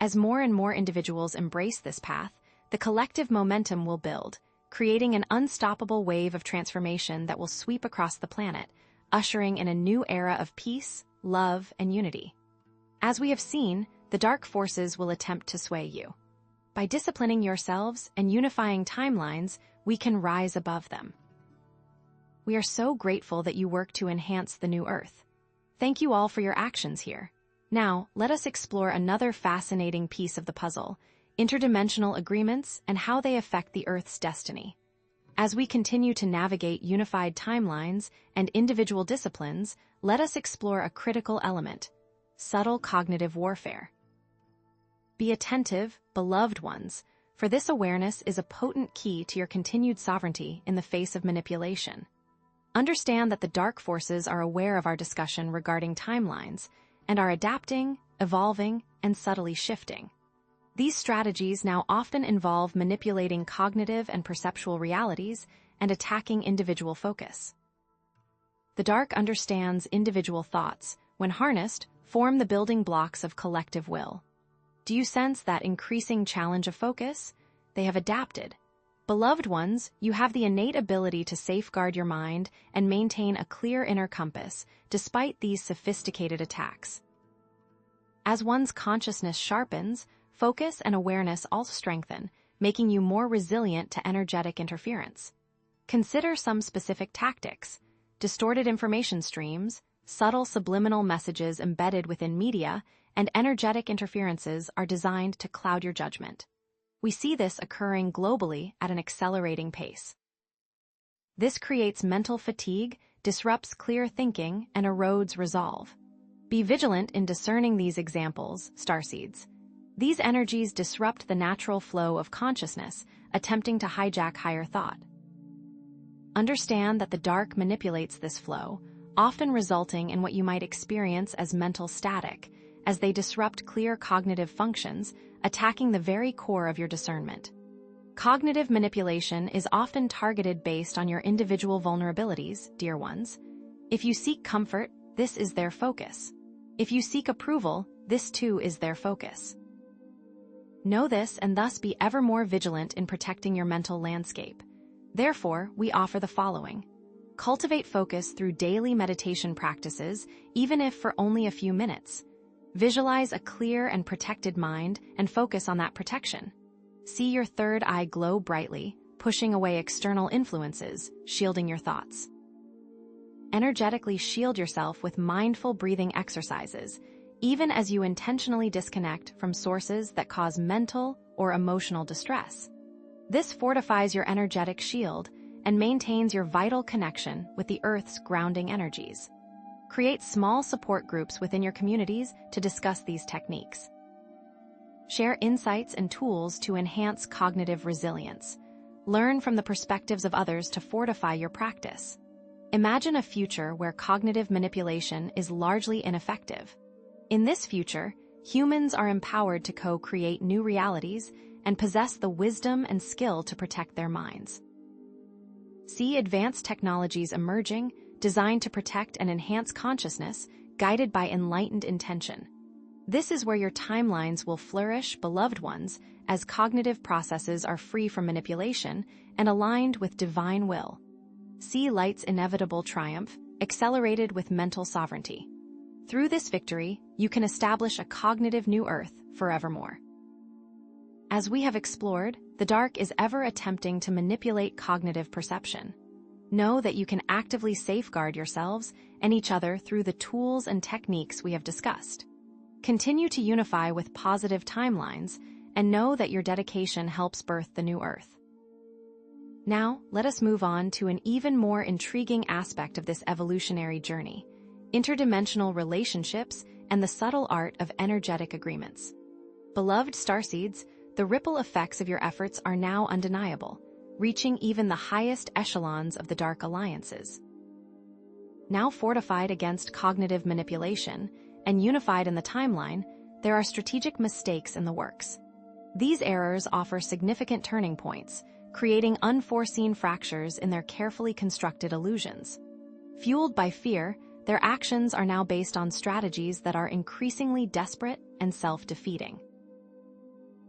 As more and more individuals embrace this path, the collective momentum will build, creating an unstoppable wave of transformation that will sweep across the planet, ushering in a new era of peace, love, and unity. As we have seen, the dark forces will attempt to sway you. By disciplining yourselves and unifying timelines, we can rise above them. We are so grateful that you work to enhance the new Earth. Thank you all for your actions here. Now, let us explore another fascinating piece of the puzzle: interdimensional agreements and how they affect the Earth's destiny. As we continue to navigate unified timelines and individual disciplines, let us explore a critical element: subtle cognitive warfare. Be attentive, beloved ones, for this awareness is a potent key to your continued sovereignty in the face of manipulation. Understand that the dark forces are aware of our discussion regarding timelines and are adapting, evolving, and subtly shifting. These strategies now often involve manipulating cognitive and perceptual realities and attacking individual focus. The dark understands individual thoughts, when harnessed, form the building blocks of collective will. Do you sense that increasing challenge of focus? They have adapted. Beloved ones, you have the innate ability to safeguard your mind and maintain a clear inner compass, despite these sophisticated attacks. As one's consciousness sharpens, focus and awareness also strengthen, making you more resilient to energetic interference. Consider some specific tactics: distorted information streams, subtle subliminal messages embedded within media, and energetic interferences are designed to cloud your judgment. We see this occurring globally at an accelerating pace. This creates mental fatigue, disrupts clear thinking, and erodes resolve. Be vigilant in discerning these examples, starseeds. These energies disrupt the natural flow of consciousness, attempting to hijack higher thought. Understand that the dark manipulates this flow, often resulting in what you might experience as mental static, as they disrupt clear cognitive functions, attacking the very core of your discernment. Cognitive manipulation is often targeted based on your individual vulnerabilities, dear ones. If you seek comfort, this is their focus. If you seek approval, this too is their focus. Know this and thus be ever more vigilant in protecting your mental landscape. Therefore, we offer the following. Cultivate focus through daily meditation practices, even if for only a few minutes. Visualize a clear and protected mind and focus on that protection. See your third eye glow brightly, pushing away external influences, shielding your thoughts. Energetically shield yourself with mindful breathing exercises, even as you intentionally disconnect from sources that cause mental or emotional distress. This fortifies your energetic shield and maintains your vital connection with the Earth's grounding energies. Create small support groups within your communities to discuss these techniques. Share insights and tools to enhance cognitive resilience. Learn from the perspectives of others to fortify your practice. Imagine a future where cognitive manipulation is largely ineffective. In this future, humans are empowered to co-create new realities and possess the wisdom and skill to protect their minds. See advanced technologies emerging, designed to protect and enhance consciousness, guided by enlightened intention. This is where your timelines will flourish, beloved ones, as cognitive processes are free from manipulation and aligned with divine will. See light's inevitable triumph, accelerated with mental sovereignty. Through this victory, you can establish a cognitive new Earth forevermore. As we have explored, the dark is ever attempting to manipulate cognitive perception. Know that you can actively safeguard yourselves and each other through the tools and techniques we have discussed. Continue to unify with positive timelines and know that your dedication helps birth the new Earth. Now, let us move on to an even more intriguing aspect of this evolutionary journey: interdimensional relationships and the subtle art of energetic agreements. Beloved starseeds, the ripple effects of your efforts are now undeniable, reaching even the highest echelons of the dark alliances. Now fortified against cognitive manipulation and unified in the timeline, there are strategic mistakes in the works. These errors offer significant turning points, creating unforeseen fractures in their carefully constructed illusions. Fueled by fear, their actions are now based on strategies that are increasingly desperate and self-defeating.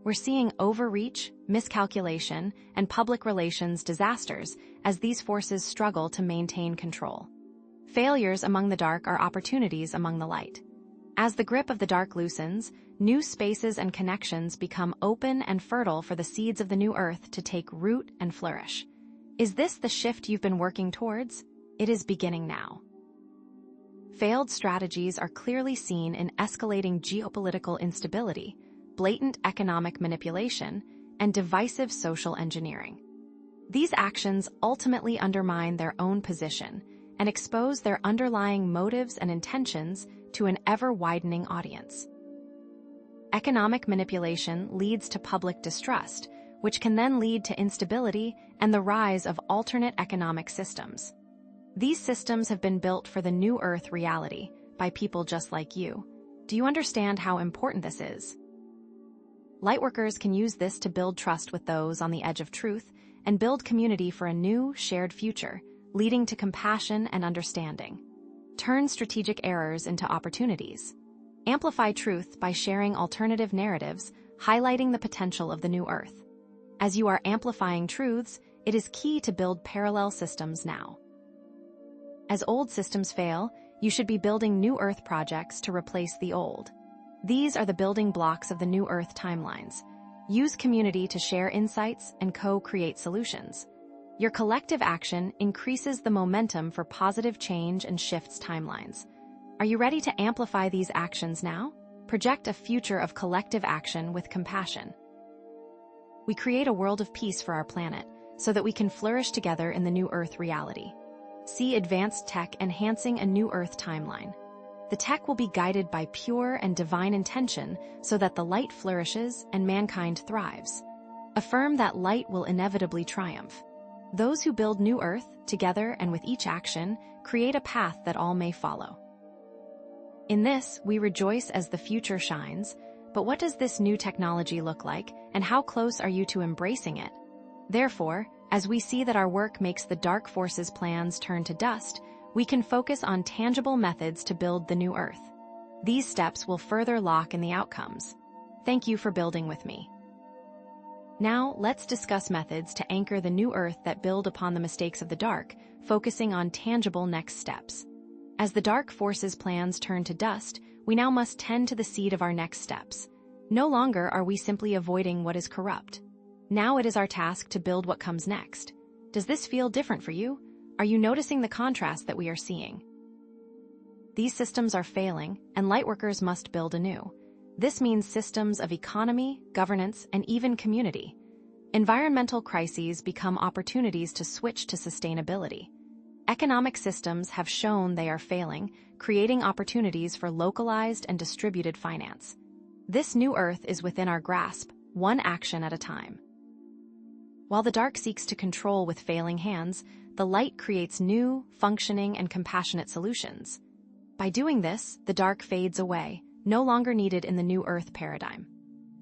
We're seeing overreach, miscalculation, and public relations disasters as these forces struggle to maintain control. Failures among the dark are opportunities among the light. As the grip of the dark loosens, new spaces and connections become open and fertile for the seeds of the new Earth to take root and flourish. Is this the shift you've been working towards? It is beginning now. Failed strategies are clearly seen in escalating geopolitical instability, blatant economic manipulation, and divisive social engineering. These actions ultimately undermine their own position and expose their underlying motives and intentions to an ever-widening audience. Economic manipulation leads to public distrust, which can then lead to instability and the rise of alternate economic systems. These systems have been built for the new Earth reality by people just like you. Do you understand how important this is? Lightworkers can use this to build trust with those on the edge of truth and build community for a new, shared future, leading to compassion and understanding. Turn strategic errors into opportunities. Amplify truth by sharing alternative narratives, highlighting the potential of the new Earth. As you are amplifying truths, it is key to build parallel systems now. As old systems fail, you should be building new Earth projects to replace the old. These are the building blocks of the new Earth timelines. Use community to share insights and co-create solutions. Your collective action increases the momentum for positive change and shifts timelines. Are you ready to amplify these actions now? Project a future of collective action with compassion. We create a world of peace for our planet so that we can flourish together in the new Earth reality. See advanced tech enhancing a new Earth timeline. The tech will be guided by pure and divine intention so that the light flourishes and mankind thrives. Affirm that light will inevitably triumph. Those who build new Earth, together and with each action, create a path that all may follow. In this, we rejoice as the future shines, but what does this new technology look like, and how close are you to embracing it? Therefore, as we see that our work makes the dark forces' plans turn to dust, we can focus on tangible methods to build the new Earth. These steps will further lock in the outcomes. Thank you for building with me. Now, let's discuss methods to anchor the new Earth that build upon the mistakes of the dark, focusing on tangible next steps. As the dark forces' plans turn to dust, we now must tend to the seed of our next steps. No longer are we simply avoiding what is corrupt. Now it is our task to build what comes next. Does this feel different for you? Are you noticing the contrast that we are seeing? These systems are failing, and lightworkers must build anew. This means systems of economy, governance, and even community. Environmental crises become opportunities to switch to sustainability. Economic systems have shown they are failing, creating opportunities for localized and distributed finance. This new Earth is within our grasp, one action at a time. While the dark seeks to control with failing hands, the light creates new, functioning, and compassionate solutions. By doing this, the dark fades away, no longer needed in the new Earth paradigm.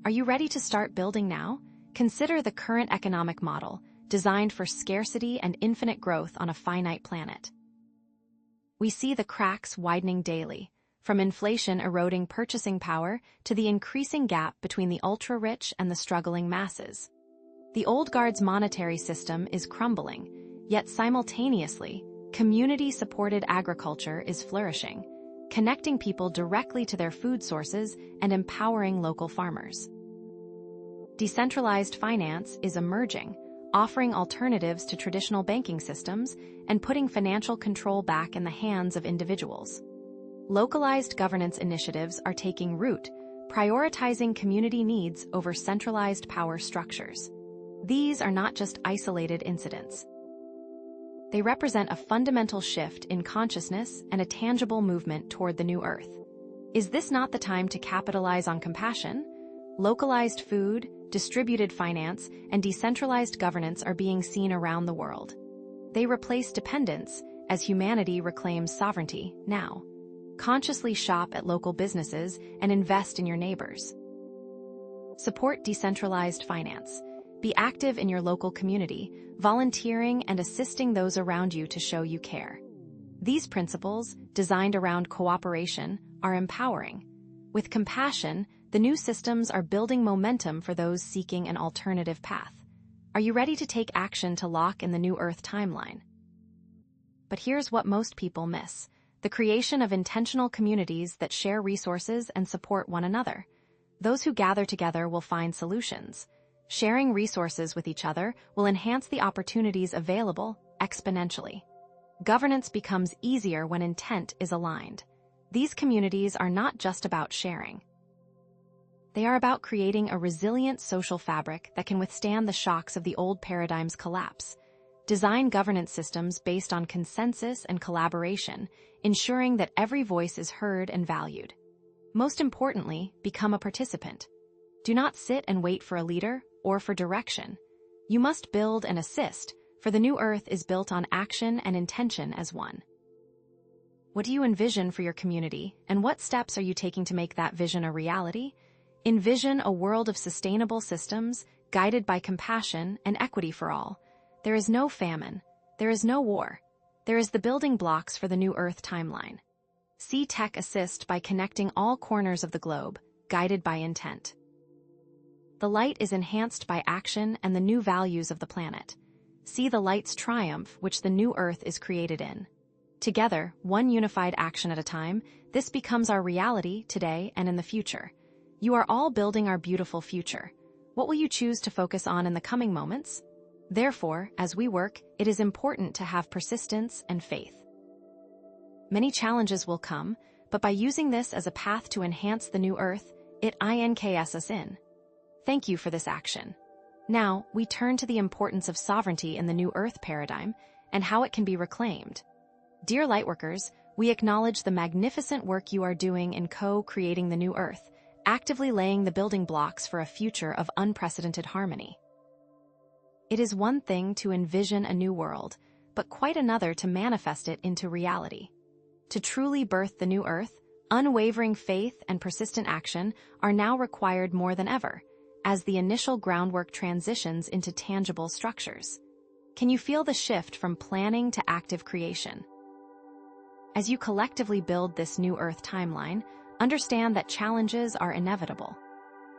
Are you ready to start building now? Consider the current economic model, designed for scarcity and infinite growth on a finite planet. We see the cracks widening daily, from inflation eroding purchasing power to the increasing gap between the ultra-rich and the struggling masses. The old guard's monetary system is crumbling, yet simultaneously, community-supported agriculture is flourishing, connecting people directly to their food sources and empowering local farmers. Decentralized finance is emerging, offering alternatives to traditional banking systems and putting financial control back in the hands of individuals. Localized governance initiatives are taking root, prioritizing community needs over centralized power structures. These are not just isolated incidents. They represent a fundamental shift in consciousness and a tangible movement toward the new Earth. Is this not the time to capitalize on compassion? Localized food, distributed finance, and decentralized governance are being seen around the world. They replace dependence as humanity reclaims sovereignty now. Consciously shop at local businesses and invest in your neighbors. Support decentralized finance. Be active in your local community, volunteering and assisting those around you to show you care. These principles, designed around cooperation, are empowering. With compassion, the new systems are building momentum for those seeking an alternative path. Are you ready to take action to lock in the new Earth timeline? But here's what most people miss: the creation of intentional communities that share resources and support one another. Those who gather together will find solutions. Sharing resources with each other will enhance the opportunities available exponentially. Governance becomes easier when intent is aligned. These communities are not just about sharing. They are about creating a resilient social fabric that can withstand the shocks of the old paradigm's collapse. Design governance systems based on consensus and collaboration, ensuring that every voice is heard and valued. Most importantly, become a participant. Do not sit and wait for a leader or for direction. You must build and assist, for the new Earth is built on action and intention as one. What do you envision for your community, and what steps are you taking to make that vision a reality? Envision a world of sustainable systems, guided by compassion and equity for all. There is no famine. There is no war. There is the building blocks for the new Earth timeline. See tech assist by connecting all corners of the globe, guided by intent. The light is enhanced by action and the new values of the planet. See the light's triumph, which the new Earth is created in. Together, one unified action at a time, this becomes our reality today and in the future. You are all building our beautiful future. What will you choose to focus on in the coming moments? Therefore, as we work, it is important to have persistence and faith. Many challenges will come, but by using this as a path to enhance the new Earth, it inks us in. Thank you for this action. Now, we turn to the importance of sovereignty in the new Earth paradigm and how it can be reclaimed. Dear Lightworkers, we acknowledge the magnificent work you are doing in co-creating the new Earth, actively laying the building blocks for a future of unprecedented harmony. It is one thing to envision a new world, but quite another to manifest it into reality. To truly birth the new Earth, unwavering faith and persistent action are now required more than ever, as the initial groundwork transitions into tangible structures. Can you feel the shift from planning to active creation? As you collectively build this new Earth timeline, understand that challenges are inevitable.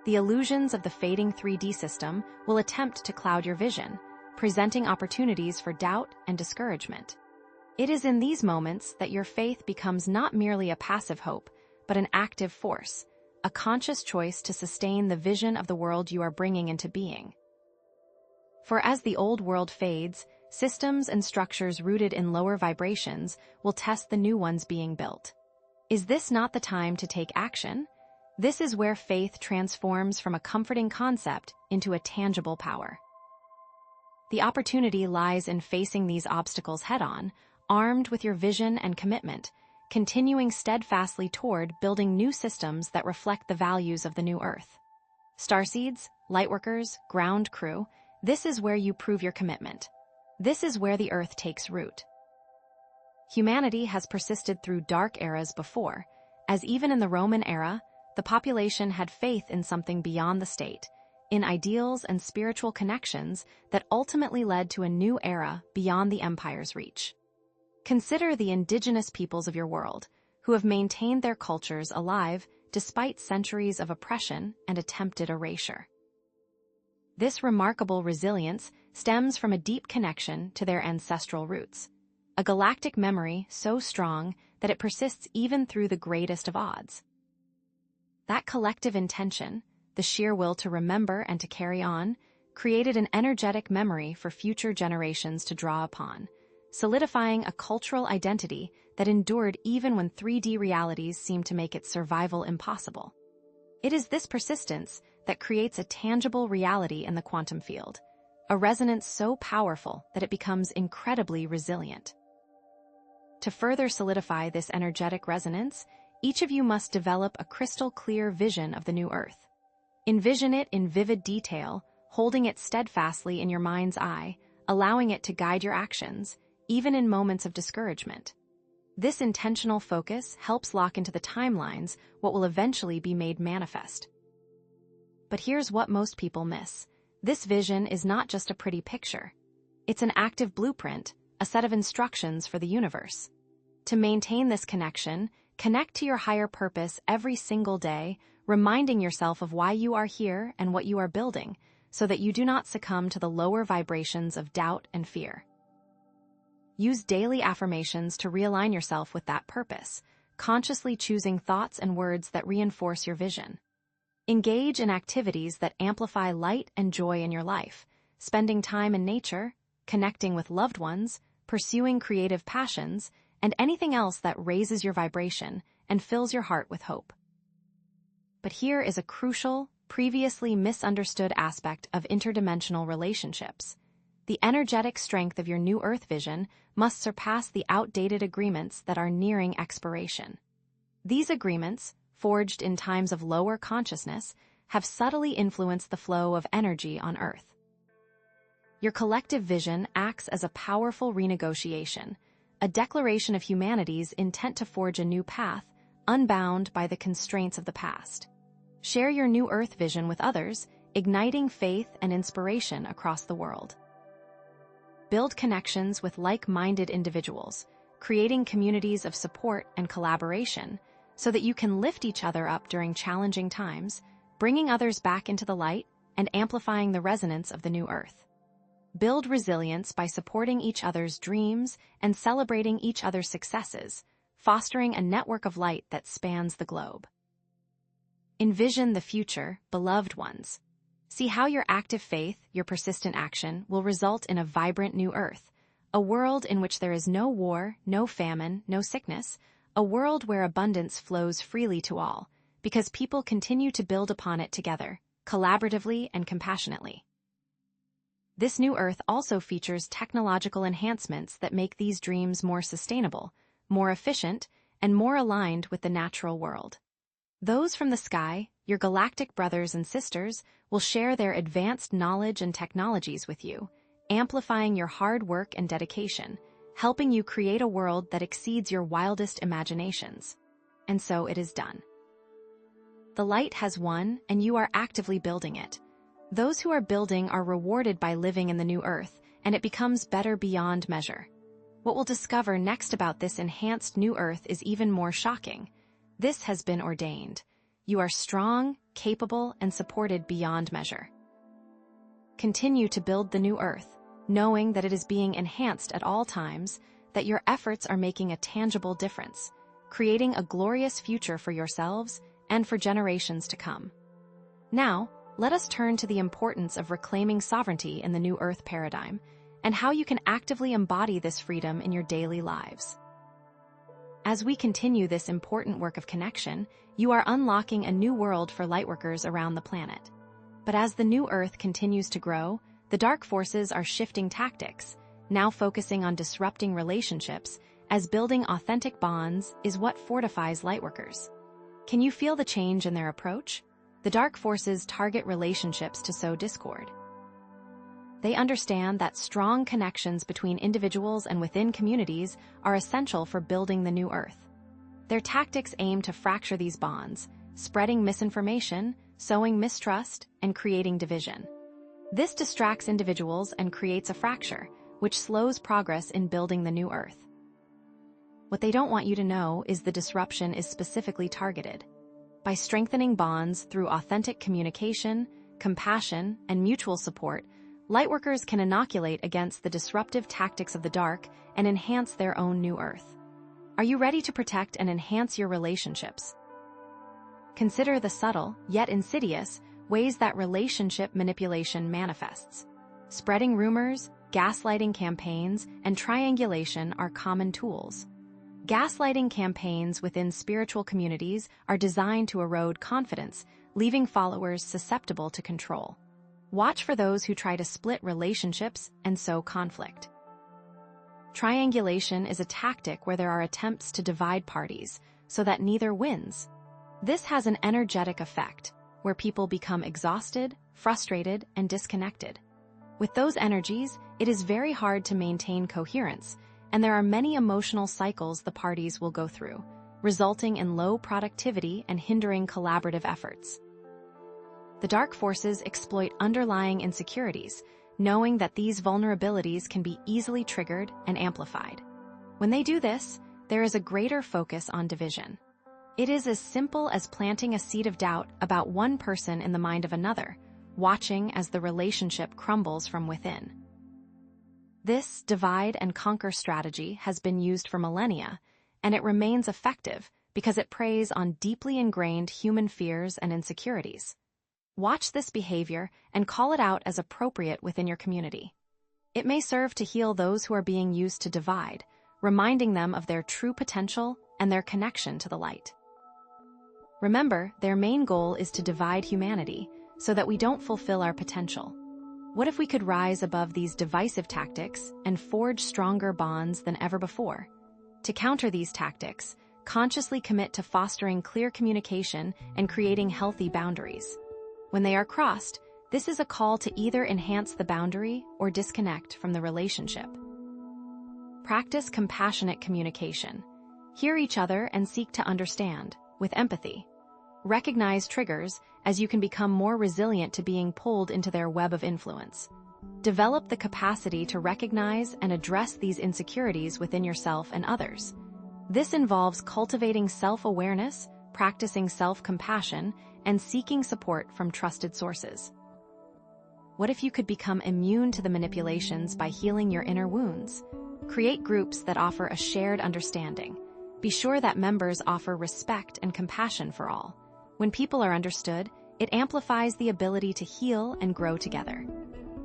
The illusions of the fading 3D system will attempt to cloud your vision, presenting opportunities for doubt and discouragement. It is in these moments that your faith becomes not merely a passive hope, but an active force, a conscious choice to sustain the vision of the world you are bringing into being. For as the old world fades, systems and structures rooted in lower vibrations will test the new ones being built. Is this not the time to take action? This is where faith transforms from a comforting concept into a tangible power. The opportunity lies in facing these obstacles head-on, armed with your vision and commitment, continuing steadfastly toward building new systems that reflect the values of the new Earth. Starseeds, Lightworkers, ground crew, this is where you prove your commitment. This is where the Earth takes root. Humanity has persisted through dark eras before, as even in the Roman era, the population had faith in something beyond the state, in ideals and spiritual connections that ultimately led to a new era beyond the empire's reach. Consider the indigenous peoples of your world, who have maintained their cultures alive despite centuries of oppression and attempted erasure. This remarkable resilience stems from a deep connection to their ancestral roots, a galactic memory so strong that it persists even through the greatest of odds. That collective intention, the sheer will to remember and to carry on, created an energetic memory for future generations to draw upon, solidifying a cultural identity that endured even when 3D realities seemed to make its survival impossible. It is this persistence that creates a tangible reality in the quantum field, a resonance so powerful that it becomes incredibly resilient. To further solidify this energetic resonance, each of you must develop a crystal-clear vision of the new Earth. Envision it in vivid detail, holding it steadfastly in your mind's eye, allowing it to guide your actions, even in moments of discouragement. This intentional focus helps lock into the timelines what will eventually be made manifest. But here's what most people miss. This vision is not just a pretty picture. It's an active blueprint, a set of instructions for the universe. To maintain this connection, connect to your higher purpose every single day, reminding yourself of why you are here and what you are building, so that you do not succumb to the lower vibrations of doubt and fear. Use daily affirmations to realign yourself with that purpose, consciously choosing thoughts and words that reinforce your vision. Engage in activities that amplify light and joy in your life, spending time in nature, connecting with loved ones, pursuing creative passions, and anything else that raises your vibration and fills your heart with hope. But here is a crucial, previously misunderstood aspect of interdimensional relationships. The energetic strength of your new Earth vision must surpass the outdated agreements that are nearing expiration. These agreements, forged in times of lower consciousness, have subtly influenced the flow of energy on Earth. Your collective vision acts as a powerful renegotiation, a declaration of humanity's intent to forge a new path, unbound by the constraints of the past. Share your new Earth vision with others, igniting faith and inspiration across the world. Build connections with like-minded individuals, creating communities of support and collaboration so that you can lift each other up during challenging times, bringing others back into the light and amplifying the resonance of the new Earth. Build resilience by supporting each other's dreams and celebrating each other's successes, fostering a network of light that spans the globe. Envision the future, beloved ones. See how your active faith, your persistent action, will result in a vibrant new Earth, a world in which there is no war, no famine, no sickness, a world where abundance flows freely to all, because people continue to build upon it together, collaboratively and compassionately. This new Earth also features technological enhancements that make these dreams more sustainable, more efficient, and more aligned with the natural world. Those from the sky, your galactic brothers and sisters, will share their advanced knowledge and technologies with you, amplifying your hard work and dedication, helping you create a world that exceeds your wildest imaginations. And so it is done. The light has won, and you are actively building it. Those who are building are rewarded by living in the new Earth, and it becomes better beyond measure. What we'll discover next about this enhanced new Earth is even more shocking. This has been ordained. You are strong, capable, and supported beyond measure. Continue to build the new Earth, knowing that it is being enhanced at all times, that your efforts are making a tangible difference, creating a glorious future for yourselves and for generations to come. Now, let us turn to the importance of reclaiming sovereignty in the new Earth paradigm, and how you can actively embody this freedom in your daily lives. As we continue this important work of connection, you are unlocking a new world for lightworkers around the planet. But as the new Earth continues to grow, the dark forces are shifting tactics, now focusing on disrupting relationships, as building authentic bonds is what fortifies lightworkers. Can you feel the change in their approach? The dark forces target relationships to sow discord. They understand that strong connections between individuals and within communities are essential for building the new Earth. Their tactics aim to fracture these bonds, spreading misinformation, sowing mistrust, and creating division. This distracts individuals and creates a fracture, which slows progress in building the new Earth. What they don't want you to know is the disruption is specifically targeted. By strengthening bonds through authentic communication, compassion, and mutual support, lightworkers can inoculate against the disruptive tactics of the dark and enhance their own new Earth. Are you ready to protect and enhance your relationships? Consider the subtle, yet insidious, ways that relationship manipulation manifests. Spreading rumors, gaslighting campaigns, and triangulation are common tools. Gaslighting campaigns within spiritual communities are designed to erode confidence, leaving followers susceptible to control. Watch for those who try to split relationships and sow conflict. Triangulation is a tactic where there are attempts to divide parties so that neither wins. This has an energetic effect, where people become exhausted, frustrated, and disconnected. With those energies, it is very hard to maintain coherence, and there are many emotional cycles the parties will go through, resulting in low productivity and hindering collaborative efforts. The dark forces exploit underlying insecurities, knowing that these vulnerabilities can be easily triggered and amplified. When they do this, there is a greater focus on division. It is as simple as planting a seed of doubt about one person in the mind of another, watching as the relationship crumbles from within. This divide and conquer strategy has been used for millennia, and it remains effective because it preys on deeply ingrained human fears and insecurities. Watch this behavior and call it out as appropriate within your community. It may serve to heal those who are being used to divide, reminding them of their true potential and their connection to the light. Remember, their main goal is to divide humanity so that we don't fulfill our potential. What if we could rise above these divisive tactics and forge stronger bonds than ever before? To counter these tactics, consciously commit to fostering clear communication and creating healthy boundaries. When they are crossed, this is a call to either enhance the boundary or disconnect from the relationship. Practice compassionate communication. Hear each other and seek to understand, with empathy. Recognize triggers, as you can become more resilient to being pulled into their web of influence. Develop the capacity to recognize and address these insecurities within yourself and others. This involves cultivating self-awareness, practicing self-compassion, and seeking support from trusted sources. What if you could become immune to the manipulations by healing your inner wounds? Create groups that offer a shared understanding. Be sure that members offer respect and compassion for all. When people are understood, it amplifies the ability to heal and grow together.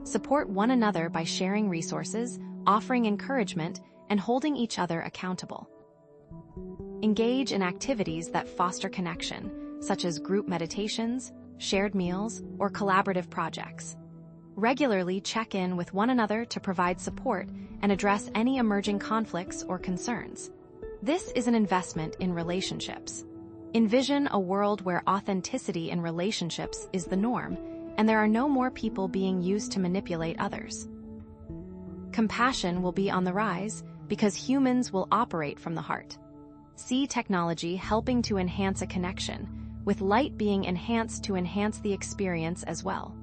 Support one another by sharing resources, offering encouragement, and holding each other accountable. Engage in activities that foster connection, such as group meditations, shared meals, or collaborative projects. Regularly check in with one another to provide support and address any emerging conflicts or concerns. This is an investment in relationships. Envision a world where authenticity in relationships is the norm, and there are no more people being used to manipulate others. Compassion will be on the rise because humans will operate from the heart. See technology helping to enhance a connection, with light being enhanced to enhance the experience as well.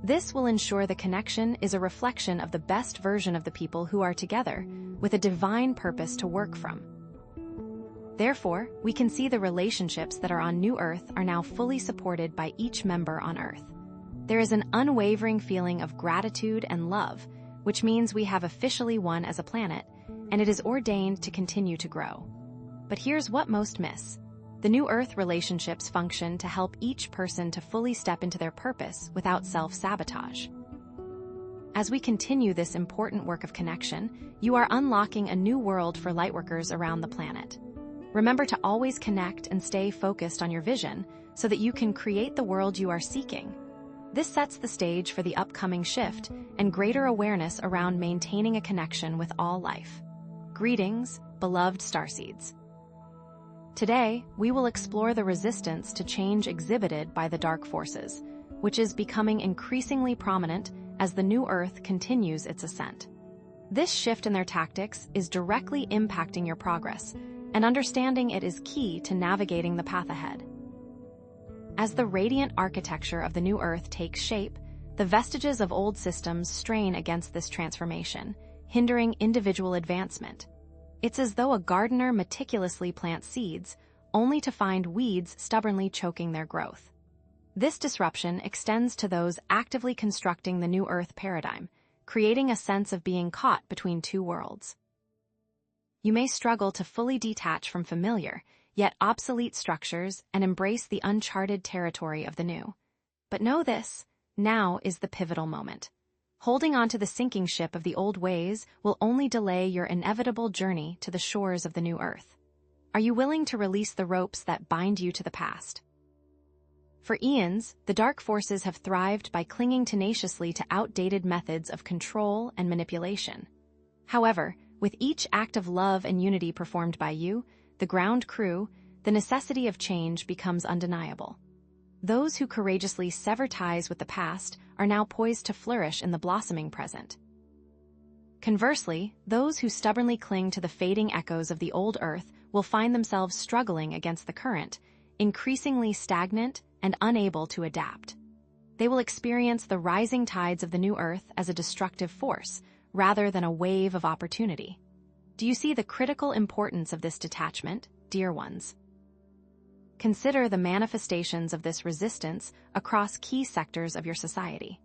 This will ensure the connection is a reflection of the best version of the people who are together, with a divine purpose to work from. Therefore, we can see the relationships that are on New Earth are now fully supported by each member on Earth. There is an unwavering feeling of gratitude and love, which means we have officially won as a planet, and it is ordained to continue to grow. But here's what most miss. The New Earth relationships function to help each person to fully step into their purpose without self-sabotage. As we continue this important work of connection, you are unlocking a new world for lightworkers around the planet. Remember to always connect and stay focused on your vision so that you can create the world you are seeking. This sets the stage for the upcoming shift and greater awareness around maintaining a connection with all life. Greetings, beloved starseeds. Today, we will explore the resistance to change exhibited by the dark forces, which is becoming increasingly prominent as the New Earth continues its ascent. This shift in their tactics is directly impacting your progress, and understanding it is key to navigating the path ahead. As the radiant architecture of the New Earth takes shape, the vestiges of old systems strain against this transformation, hindering individual advancement. It's as though a gardener meticulously plants seeds, only to find weeds stubbornly choking their growth. This disruption extends to those actively constructing the New Earth paradigm, creating a sense of being caught between two worlds. You may struggle to fully detach from familiar, yet obsolete structures and embrace the uncharted territory of the new. But know this, now is the pivotal moment. Holding on to the sinking ship of the old ways will only delay your inevitable journey to the shores of the new Earth. Are you willing to release the ropes that bind you to the past? For eons, the dark forces have thrived by clinging tenaciously to outdated methods of control and manipulation. However, with each act of love and unity performed by you, the ground crew, the necessity of change becomes undeniable. Those who courageously sever ties with the past are now poised to flourish in the blossoming present. Conversely, those who stubbornly cling to the fading echoes of the old Earth will find themselves struggling against the current, increasingly stagnant and unable to adapt. They will experience the rising tides of the new Earth as a destructive force, rather than a wave of opportunity. Do you see the critical importance of this detachment, dear ones? Consider the manifestations of this resistance across key sectors of your society.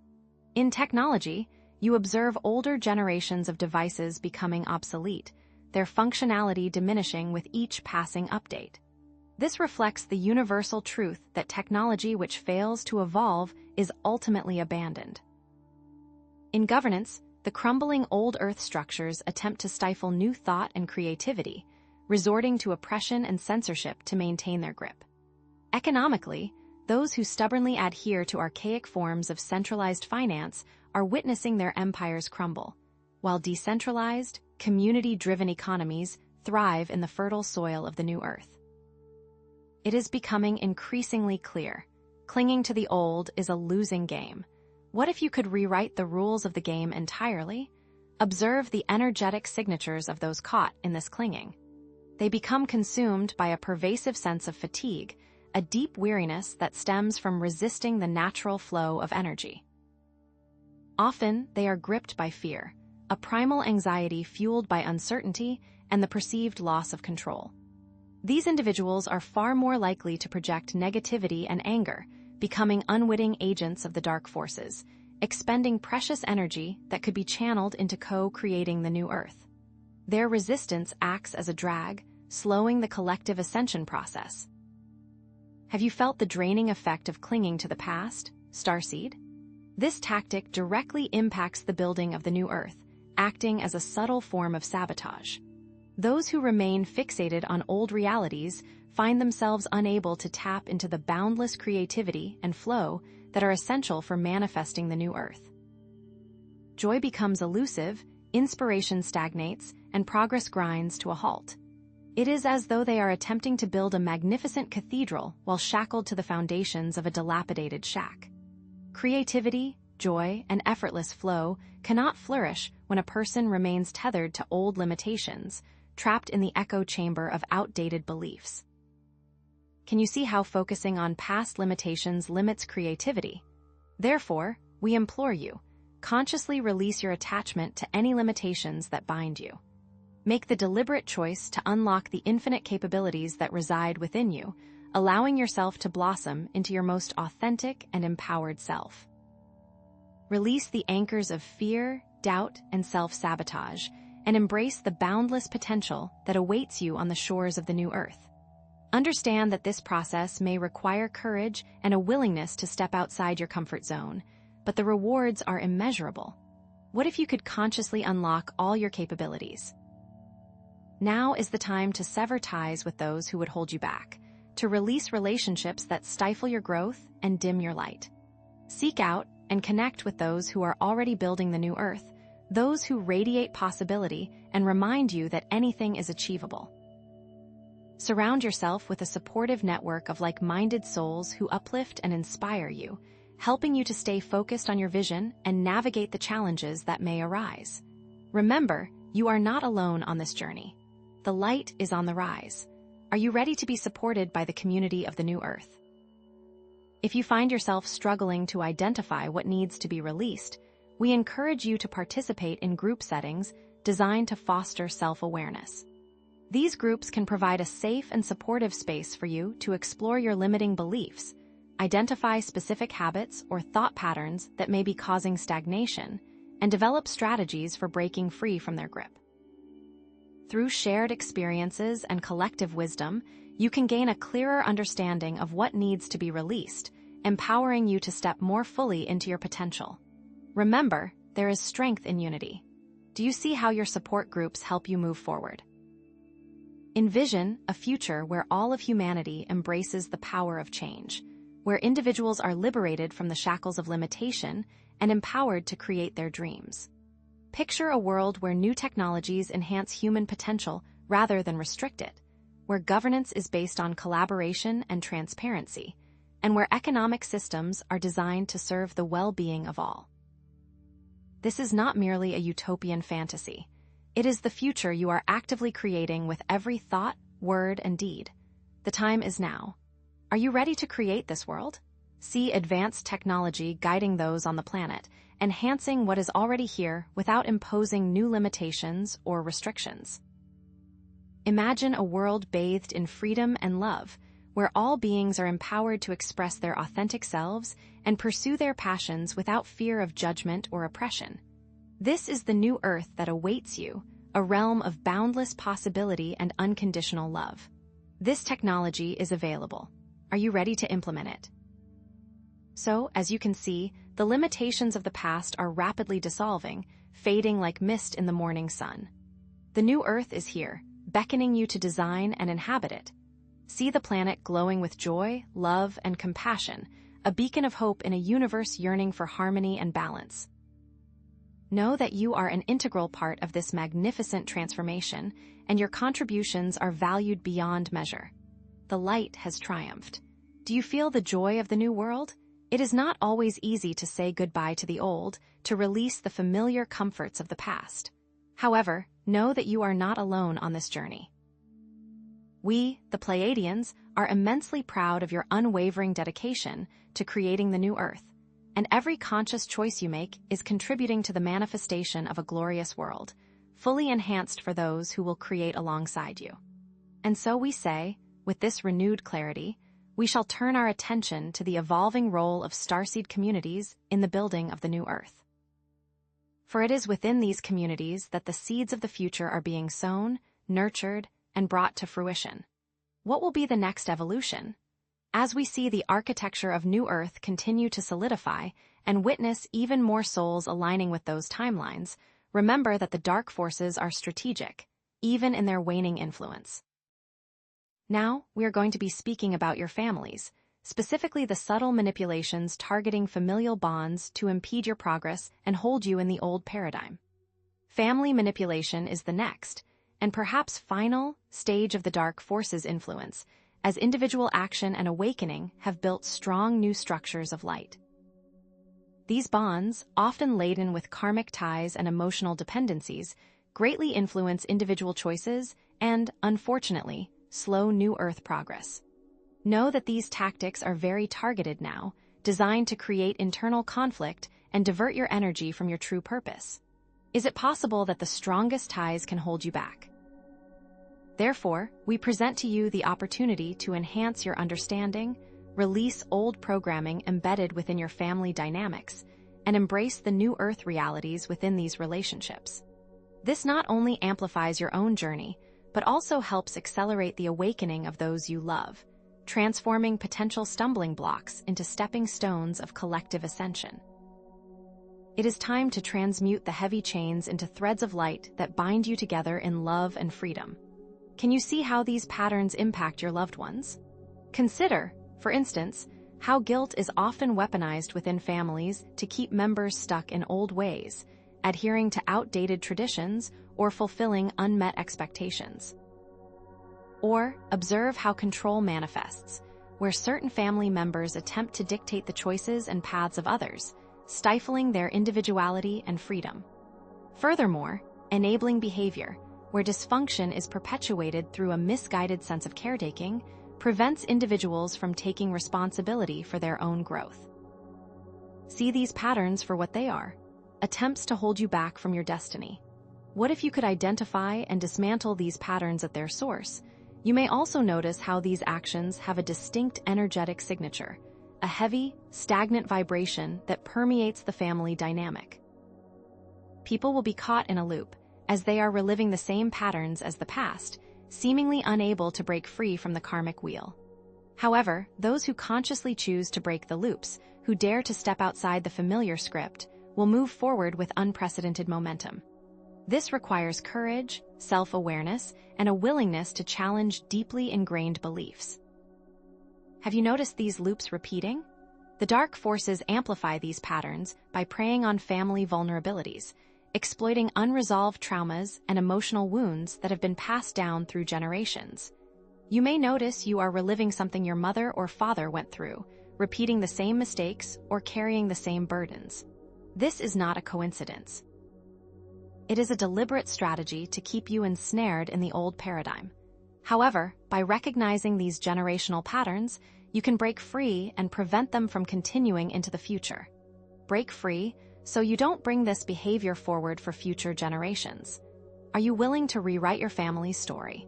In technology, you observe older generations of devices becoming obsolete, their functionality diminishing with each passing update. This reflects the universal truth that technology which fails to evolve is ultimately abandoned. In governance, the crumbling old Earth structures attempt to stifle new thought and creativity, resorting to oppression and censorship to maintain their grip. Economically, those who stubbornly adhere to archaic forms of centralized finance are witnessing their empires crumble, while decentralized, community-driven economies thrive in the fertile soil of the new Earth. It is becoming increasingly clear. Clinging to the old is a losing game. What if you could rewrite the rules of the game entirely? Observe the energetic signatures of those caught in this clinging. They become consumed by a pervasive sense of fatigue, a deep weariness that stems from resisting the natural flow of energy. Often, they are gripped by fear, a primal anxiety fueled by uncertainty and the perceived loss of control. These individuals are far more likely to project negativity and anger, becoming unwitting agents of the dark forces, expending precious energy that could be channeled into co-creating the new Earth. Their resistance acts as a drag, slowing the collective ascension process. Have you felt the draining effect of clinging to the past, Starseed? This tactic directly impacts the building of the new Earth, acting as a subtle form of sabotage. Those who remain fixated on old realities find themselves unable to tap into the boundless creativity and flow that are essential for manifesting the new Earth. Joy becomes elusive, inspiration stagnates, and progress grinds to a halt. It is as though they are attempting to build a magnificent cathedral while shackled to the foundations of a dilapidated shack. Creativity, joy, and effortless flow cannot flourish when a person remains tethered to old limitations, trapped in the echo chamber of outdated beliefs. Can you see how focusing on past limitations limits creativity? Therefore, we implore you, consciously release your attachment to any limitations that bind you. Make the deliberate choice to unlock the infinite capabilities that reside within you, allowing yourself to blossom into your most authentic and empowered self. Release the anchors of fear, doubt, and self-sabotage, and embrace the boundless potential that awaits you on the shores of the new Earth. Understand that this process may require courage and a willingness to step outside your comfort zone, but the rewards are immeasurable. What if you could consciously unlock all your capabilities? Now is the time to sever ties with those who would hold you back, to release relationships that stifle your growth and dim your light. Seek out and connect with those who are already building the new Earth, those who radiate possibility and remind you that anything is achievable. Surround yourself with a supportive network of like-minded souls who uplift and inspire you, helping you to stay focused on your vision and navigate the challenges that may arise. Remember, you are not alone on this journey. The light is on the rise. Are you ready to be supported by the community of the new Earth? If you find yourself struggling to identify what needs to be released, we encourage you to participate in group settings designed to foster self-awareness. These groups can provide a safe and supportive space for you to explore your limiting beliefs, identify specific habits or thought patterns that may be causing stagnation, and develop strategies for breaking free from their grip. Through shared experiences and collective wisdom, you can gain a clearer understanding of what needs to be released, empowering you to step more fully into your potential. Remember, there is strength in unity. Do you see how your support groups help you move forward? Envision a future where all of humanity embraces the power of change, where individuals are liberated from the shackles of limitation and empowered to create their dreams. Picture a world where new technologies enhance human potential rather than restrict it, where governance is based on collaboration and transparency, and where economic systems are designed to serve the well-being of all. This is not merely a utopian fantasy. It is the future you are actively creating with every thought, word, and deed. The time is now. Are you ready to create this world? See advanced technology guiding those on the planet, enhancing what is already here without imposing new limitations or restrictions. Imagine a world bathed in freedom and love, where all beings are empowered to express their authentic selves and pursue their passions without fear of judgment or oppression. This is the new Earth that awaits you, a realm of boundless possibility and unconditional love. This technology is available. Are you ready to implement it? So, as you can see, the limitations of the past are rapidly dissolving, fading like mist in the morning sun. The new Earth is here, beckoning you to design and inhabit it. See the planet glowing with joy, love, and compassion, a beacon of hope in a universe yearning for harmony and balance. Know that you are an integral part of this magnificent transformation, and your contributions are valued beyond measure. The light has triumphed. Do you feel the joy of the new world? It is not always easy to say goodbye to the old, to release the familiar comforts of the past. However, know that you are not alone on this journey. We, the Pleiadians, are immensely proud of your unwavering dedication to creating the new Earth, and every conscious choice you make is contributing to the manifestation of a glorious world, fully enhanced for those who will create alongside you. And so we say, with this renewed clarity, we shall turn our attention to the evolving role of starseed communities in the building of the new Earth. For it is within these communities that the seeds of the future are being sown, nurtured, and brought to fruition. What will be the next evolution? As we see the architecture of New Earth continue to solidify and witness even more souls aligning with those timelines, remember that the dark forces are strategic, even in their waning influence. Now, we are going to be speaking about your families, specifically the subtle manipulations targeting familial bonds to impede your progress and hold you in the old paradigm. Family manipulation is the next, and perhaps final, stage of the dark forces' influence, as individual action and awakening have built strong new structures of light. These bonds, often laden with karmic ties and emotional dependencies, greatly influence individual choices and, unfortunately, slow New Earth progress. Know that these tactics are very targeted now, designed to create internal conflict and divert your energy from your true purpose. Is it possible that the strongest ties can hold you back? Therefore, we present to you the opportunity to enhance your understanding, release old programming embedded within your family dynamics, and embrace the new Earth realities within these relationships. This not only amplifies your own journey, but also helps accelerate the awakening of those you love, transforming potential stumbling blocks into stepping stones of collective ascension. It is time to transmute the heavy chains into threads of light that bind you together in love and freedom. Can you see how these patterns impact your loved ones? Consider, for instance, how guilt is often weaponized within families to keep members stuck in old ways, adhering to outdated traditions or fulfilling unmet expectations. Or observe how control manifests, where certain family members attempt to dictate the choices and paths of others, stifling their individuality and freedom. Furthermore, enabling behavior, where dysfunction is perpetuated through a misguided sense of caretaking, prevents individuals from taking responsibility for their own growth. See these patterns for what they are: attempts to hold you back from your destiny. What if you could identify and dismantle these patterns at their source? You may also notice how these actions have a distinct energetic signature, a heavy, stagnant vibration that permeates the family dynamic. People will be caught in a loop, as they are reliving the same patterns as the past, seemingly unable to break free from the karmic wheel. However, those who consciously choose to break the loops, who dare to step outside the familiar script, will move forward with unprecedented momentum. This requires courage, self-awareness, and a willingness to challenge deeply ingrained beliefs. Have you noticed these loops repeating? The dark forces amplify these patterns by preying on family vulnerabilities, exploiting unresolved traumas and emotional wounds that have been passed down through generations. You may notice you are reliving something your mother or father went through, repeating the same mistakes or carrying the same burdens. This is not a coincidence. It is a deliberate strategy to keep you ensnared in the old paradigm. However, by recognizing these generational patterns, you can break free and prevent them from continuing into the future. Break free so you don't bring this behavior forward for future generations. Are you willing to rewrite your family's story?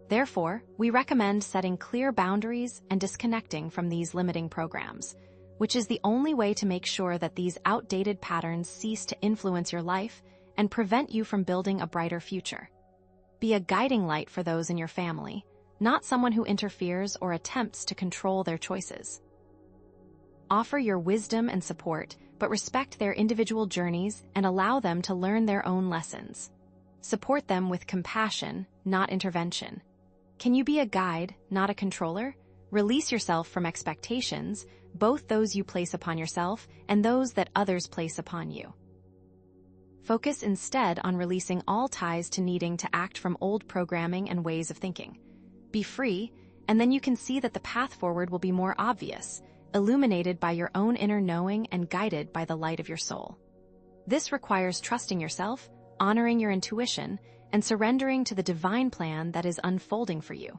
Therefore, we recommend setting clear boundaries and disconnecting from these limiting programs, which is the only way to make sure that these outdated patterns cease to influence your life and prevent you from building a brighter future. Be a guiding light for those in your family, not someone who interferes or attempts to control their choices. Offer your wisdom and support, but respect their individual journeys and allow them to learn their own lessons. Support them with compassion, not intervention. Can you be a guide, not a controller? Release yourself from expectations, both those you place upon yourself and those that others place upon you. Focus instead on releasing all ties to needing to act from old programming and ways of thinking. Be free, and then you can see that the path forward will be more obvious, illuminated by your own inner knowing and guided by the light of your soul. This requires trusting yourself, honoring your intuition, and surrendering to the divine plan that is unfolding for you.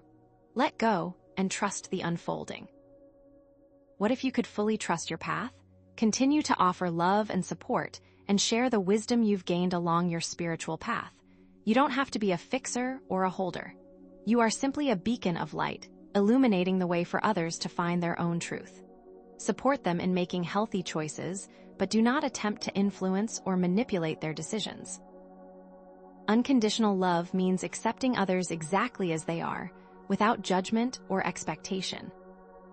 Let go and trust the unfolding. What if you could fully trust your path? Continue to offer love and support and share the wisdom you've gained along your spiritual path. You don't have to be a fixer or a holder. You are simply a beacon of light, illuminating the way for others to find their own truth. Support them in making healthy choices, but do not attempt to influence or manipulate their decisions. Unconditional love means accepting others exactly as they are, without judgment or expectation.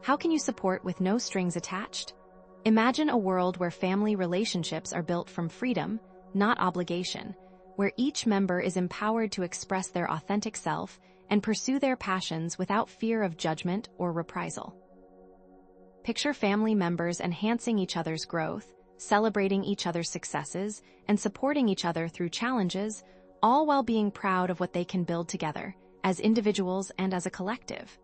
How can you support with no strings attached? Imagine a world where family relationships are built from freedom, not obligation, where each member is empowered to express their authentic self and pursue their passions without fear of judgment or reprisal. Picture family members enhancing each other's growth, celebrating each other's successes, and supporting each other through challenges, all while being proud of what they can build together, as individuals and as a collective.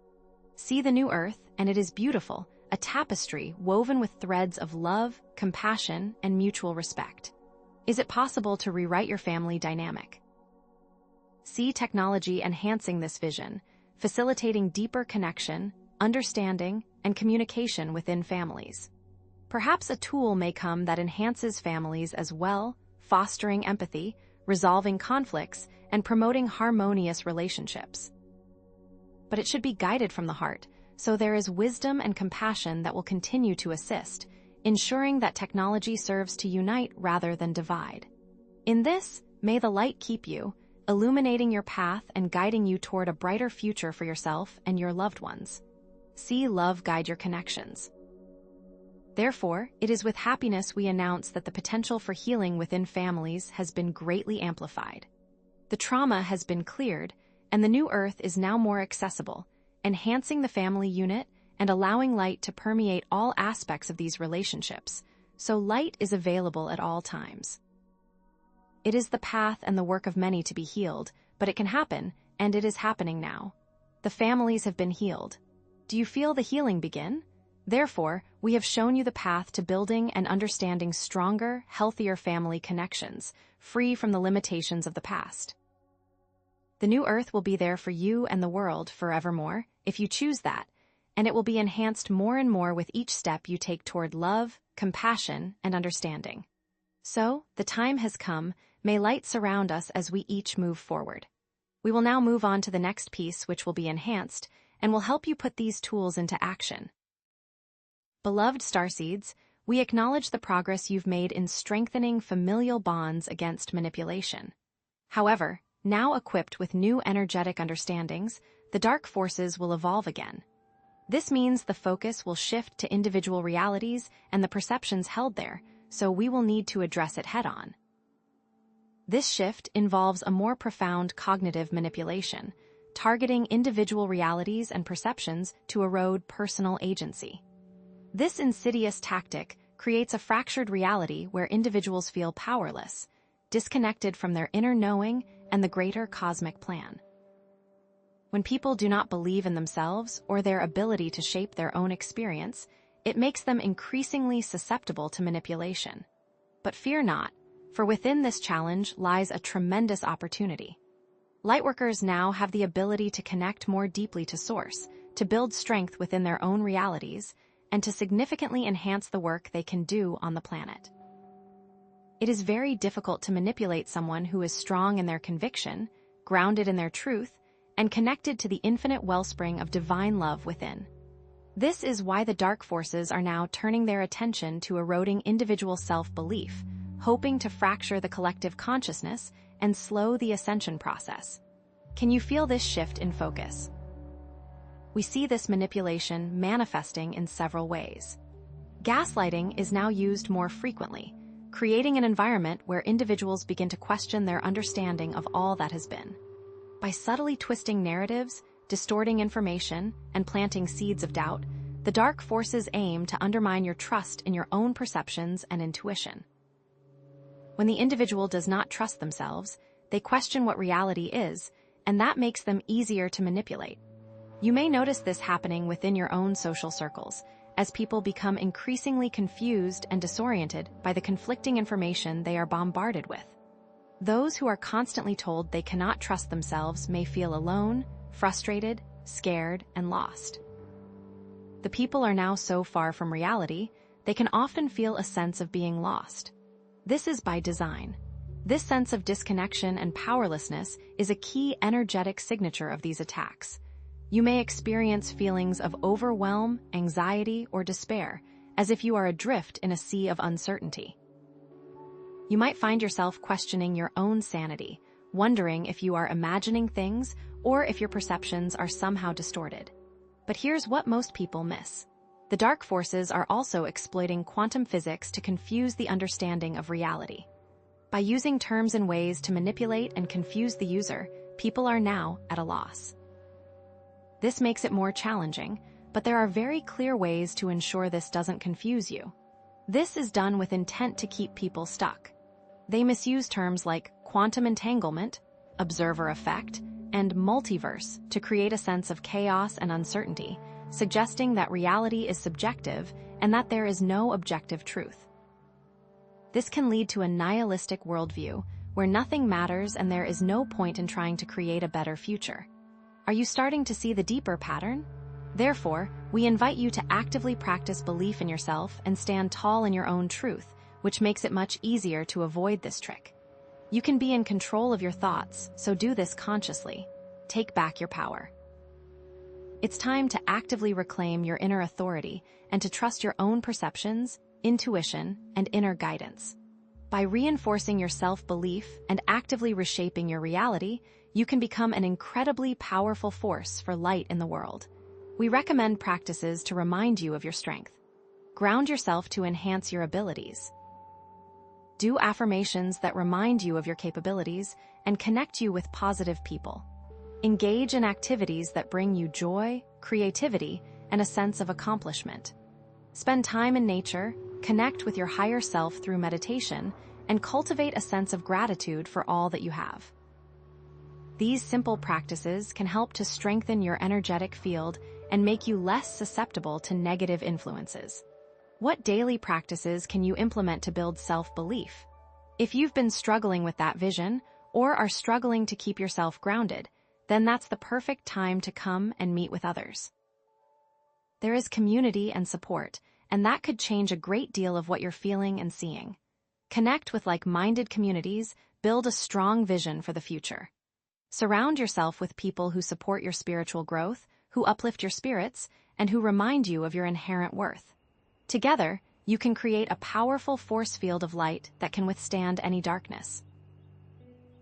See the new earth, and it is beautiful, a tapestry woven with threads of love, compassion, and mutual respect. Is it possible to rewrite your family dynamic? See technology enhancing this vision, facilitating deeper connection, understanding, and communication within families. Perhaps a tool may come that enhances families as well, fostering empathy, resolving conflicts, and promoting harmonious relationships. But it should be guided from the heart, so there is wisdom and compassion that will continue to assist, ensuring that technology serves to unite rather than divide. In this, may the light keep you, illuminating your path and guiding you toward a brighter future for yourself and your loved ones. See love guide your connections. Therefore, it is with happiness we announce that the potential for healing within families has been greatly amplified. The trauma has been cleared, and the new earth is now more accessible, enhancing the family unit and allowing light to permeate all aspects of these relationships, so light is available at all times. It is the path and the work of many to be healed, but it can happen, and it is happening now. The families have been healed. Do you feel the healing begin? Therefore, we have shown you the path to building and understanding stronger, healthier family connections, free from the limitations of the past. The new earth will be there for you and the world forevermore, if you choose that, and it will be enhanced more and more with each step you take toward love, compassion, and understanding. So, the time has come, may light surround us as we each move forward. We will now move on to the next piece, which will be enhanced, and will help you put these tools into action. Beloved starseeds, we acknowledge the progress you've made in strengthening familial bonds against manipulation. However, now equipped with new energetic understandings, the dark forces will evolve again. This means the focus will shift to individual realities and the perceptions held there, so we will need to address it head-on. This shift involves a more profound cognitive manipulation, targeting individual realities and perceptions to erode personal agency. This insidious tactic creates a fractured reality where individuals feel powerless, disconnected from their inner knowing and the greater cosmic plan. When people do not believe in themselves or their ability to shape their own experience, it makes them increasingly susceptible to manipulation. But fear not, for within this challenge lies a tremendous opportunity. Lightworkers now have the ability to connect more deeply to Source, to build strength within their own realities, and to significantly enhance the work they can do on the planet. It is very difficult to manipulate someone who is strong in their conviction, grounded in their truth, and connected to the infinite wellspring of divine love within. This is why the dark forces are now turning their attention to eroding individual self-belief, hoping to fracture the collective consciousness and slow the ascension process. Can you feel this shift in focus? We see this manipulation manifesting in several ways. Gaslighting is now used more frequently, creating an environment where individuals begin to question their understanding of all that has been. By subtly twisting narratives, distorting information, and planting seeds of doubt, the dark forces aim to undermine your trust in your own perceptions and intuition. When the individual does not trust themselves, they question what reality is, and that makes them easier to manipulate. You may notice this happening within your own social circles, as people become increasingly confused and disoriented by the conflicting information they are bombarded with. Those who are constantly told they cannot trust themselves may feel alone, frustrated, scared, and lost. The people are now so far from reality, they can often feel a sense of being lost. This is by design. This sense of disconnection and powerlessness is a key energetic signature of these attacks. You may experience feelings of overwhelm, anxiety, or despair, as if you are adrift in a sea of uncertainty. You might find yourself questioning your own sanity, wondering if you are imagining things or if your perceptions are somehow distorted. But here's what most people miss. The dark forces are also exploiting quantum physics to confuse the understanding of reality. By using terms and ways to manipulate and confuse the user, people are now at a loss. This makes it more challenging, but there are very clear ways to ensure this doesn't confuse you. This is done with intent to keep people stuck. They misuse terms like quantum entanglement, observer effect, and multiverse to create a sense of chaos and uncertainty, suggesting that reality is subjective and that there is no objective truth. This can lead to a nihilistic worldview, where nothing matters and there is no point in trying to create a better future. Are you starting to see the deeper pattern? Therefore, we invite you to actively practice belief in yourself and stand tall in your own truth, which makes it much easier to avoid this trick. You can be in control of your thoughts, so do this consciously. Take back your power. It's time to actively reclaim your inner authority and to trust your own perceptions, intuition, and inner guidance. By reinforcing your self-belief and actively reshaping your reality, you can become an incredibly powerful force for light in the world. We recommend practices to remind you of your strength. Ground yourself to enhance your abilities. Do affirmations that remind you of your capabilities and connect you with positive people. Engage in activities that bring you joy, creativity, and a sense of accomplishment. Spend time in nature, connect with your higher self through meditation, and cultivate a sense of gratitude for all that you have. These simple practices can help to strengthen your energetic field and make you less susceptible to negative influences. What daily practices can you implement to build self-belief? If you've been struggling with that vision, or are struggling to keep yourself grounded, then that's the perfect time to come and meet with others. There is community and support, and that could change a great deal of what you're feeling and seeing. Connect with like-minded communities, build a strong vision for the future. Surround yourself with people who support your spiritual growth, who uplift your spirits, and who remind you of your inherent worth. Together, you can create a powerful force field of light that can withstand any darkness.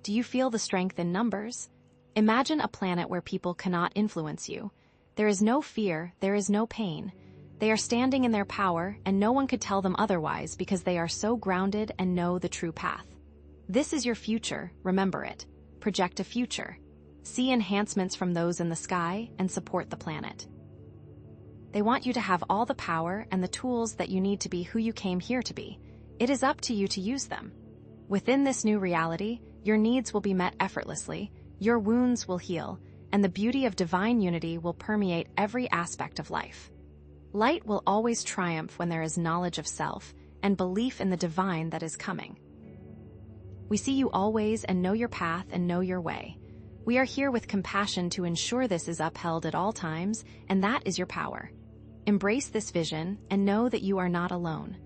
Do you feel the strength in numbers? Imagine a planet where people cannot influence you. There is no fear, there is no pain. They are standing in their power, and no one could tell them otherwise because they are so grounded and know the true path. This is your future, remember it. Project a future. See enhancements from those in the sky and support the planet. They want you to have all the power and the tools that you need to be who you came here to be. It is up to you to use them. Within this new reality, your needs will be met effortlessly, your wounds will heal, and the beauty of divine unity will permeate every aspect of life. Light will always triumph when there is knowledge of self and belief in the divine that is coming. We see you always and know your path and know your way. We are here with compassion to ensure this is upheld at all times, and that is your power. Embrace this vision and know that you are not alone.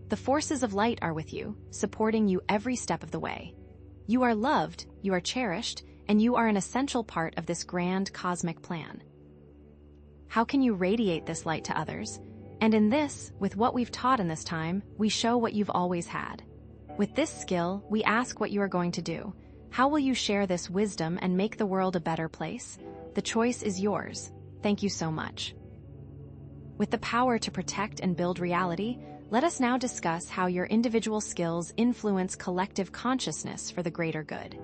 The forces of light are with you, supporting you every step of the way. You are loved, you are cherished, and you are an essential part of this grand cosmic plan. How can you radiate this light to others? And in this, with what we've taught in this time, we show what you've always had. With this skill, we ask what you are going to do. How will you share this wisdom and make the world a better place? The choice is yours. Thank you so much. With the power to protect and build reality, let us now discuss how your individual skills influence collective consciousness for the greater good.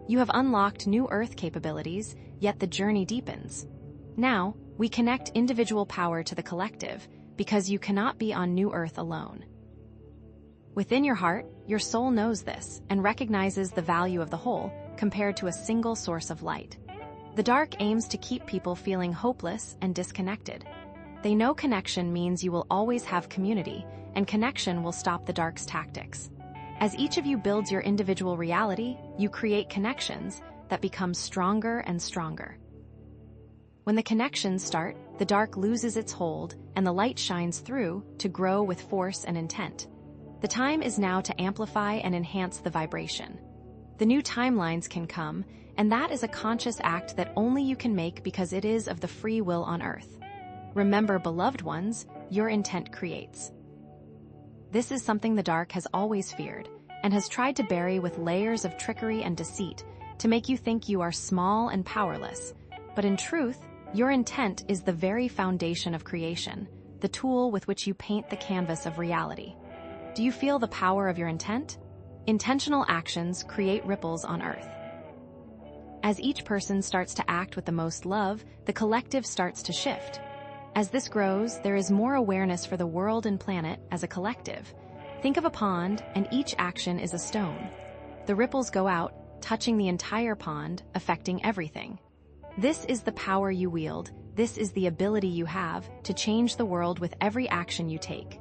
You have unlocked new Earth capabilities, yet the journey deepens. Now, we connect individual power to the collective, because you cannot be on New Earth alone. Within your heart, your soul knows this and recognizes the value of the whole compared to a single source of light. The dark aims to keep people feeling hopeless and disconnected. They know connection means you will always have community, and connection will stop the dark's tactics. As each of you builds your individual reality, you create connections that become stronger and stronger. When the connections start, the dark loses its hold and the light shines through to grow with force and intent. The time is now to amplify and enhance the vibration. The new timelines can come, and that is a conscious act that only you can make because it is of the free will on Earth. Remember, beloved ones, your intent creates. This is something the dark has always feared, and has tried to bury with layers of trickery and deceit to make you think you are small and powerless. But in truth, your intent is the very foundation of creation, the tool with which you paint the canvas of reality. Do you feel the power of your intent? Intentional actions create ripples on Earth. As each person starts to act with the most love, the collective starts to shift. As this grows, there is more awareness for the world and planet as a collective. Think of a pond, and each action is a stone. The ripples go out, touching the entire pond, affecting everything. This is the power you wield. This is the ability you have to change the world with every action you take.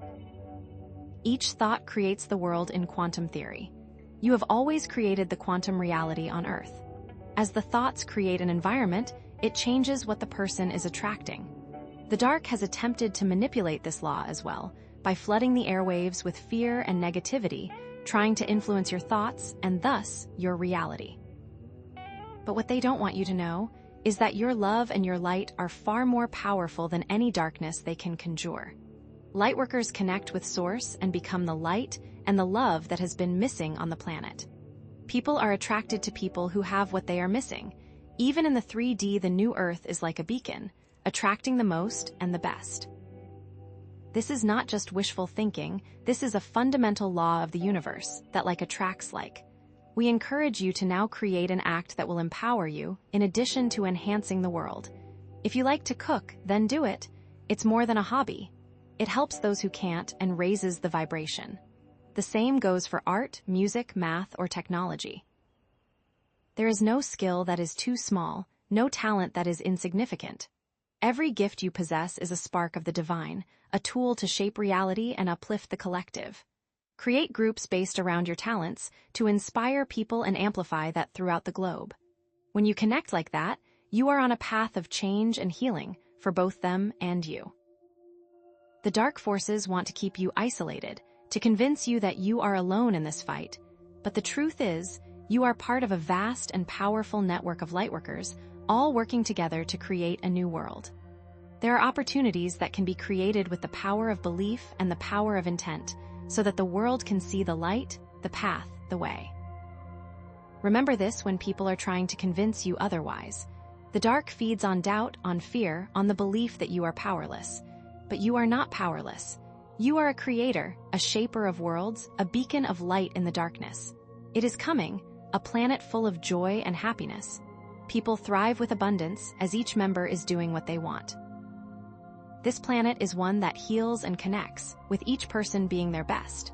Each thought creates the world in quantum theory. You have always created the quantum reality on Earth. As the thoughts create an environment, it changes what the person is attracting. The dark has attempted to manipulate this law as well, by flooding the airwaves with fear and negativity, trying to influence your thoughts and thus your reality. But what they don't want you to know is that your love and your light are far more powerful than any darkness they can conjure. Lightworkers connect with Source and become the light and the love that has been missing on the planet. People are attracted to people who have what they are missing. Even in the 3D, the new Earth is like a beacon, attracting the most and the best. This is not just wishful thinking, this is a fundamental law of the universe that like attracts like. We encourage you to now create an act that will empower you, in addition to enhancing the world. If you like to cook, then do it. It's more than a hobby. It helps those who can't and raises the vibration. The same goes for art, music, math, or technology. There is no skill that is too small, no talent that is insignificant. Every gift you possess is a spark of the divine, a tool to shape reality and uplift the collective. Create groups based around your talents to inspire people and amplify that throughout the globe. When you connect like that, you are on a path of change and healing for both them and you. The dark forces want to keep you isolated, to convince you that you are alone in this fight. But the truth is, you are part of a vast and powerful network of lightworkers, all working together to create a new world. There are opportunities that can be created with the power of belief and the power of intent, so that the world can see the light, the path, the way. Remember this when people are trying to convince you otherwise. The dark feeds on doubt, on fear, on the belief that you are powerless. But you are not powerless. You are a creator, a shaper of worlds, a beacon of light in the darkness. It is coming, a planet full of joy and happiness. People thrive with abundance as each member is doing what they want. This planet is one that heals and connects, with each person being their best.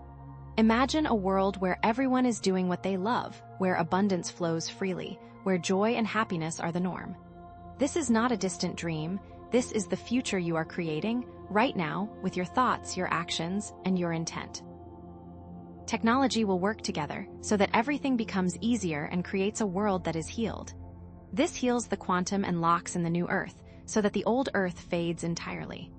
Imagine a world where everyone is doing what they love, where abundance flows freely, where joy and happiness are the norm. This is not a distant dream. This is the future you are creating, right now, with your thoughts, your actions, and your intent. Technology will work together so that everything becomes easier and creates a world that is healed. This heals the quantum and locks in the new Earth, so that the old Earth fades entirely.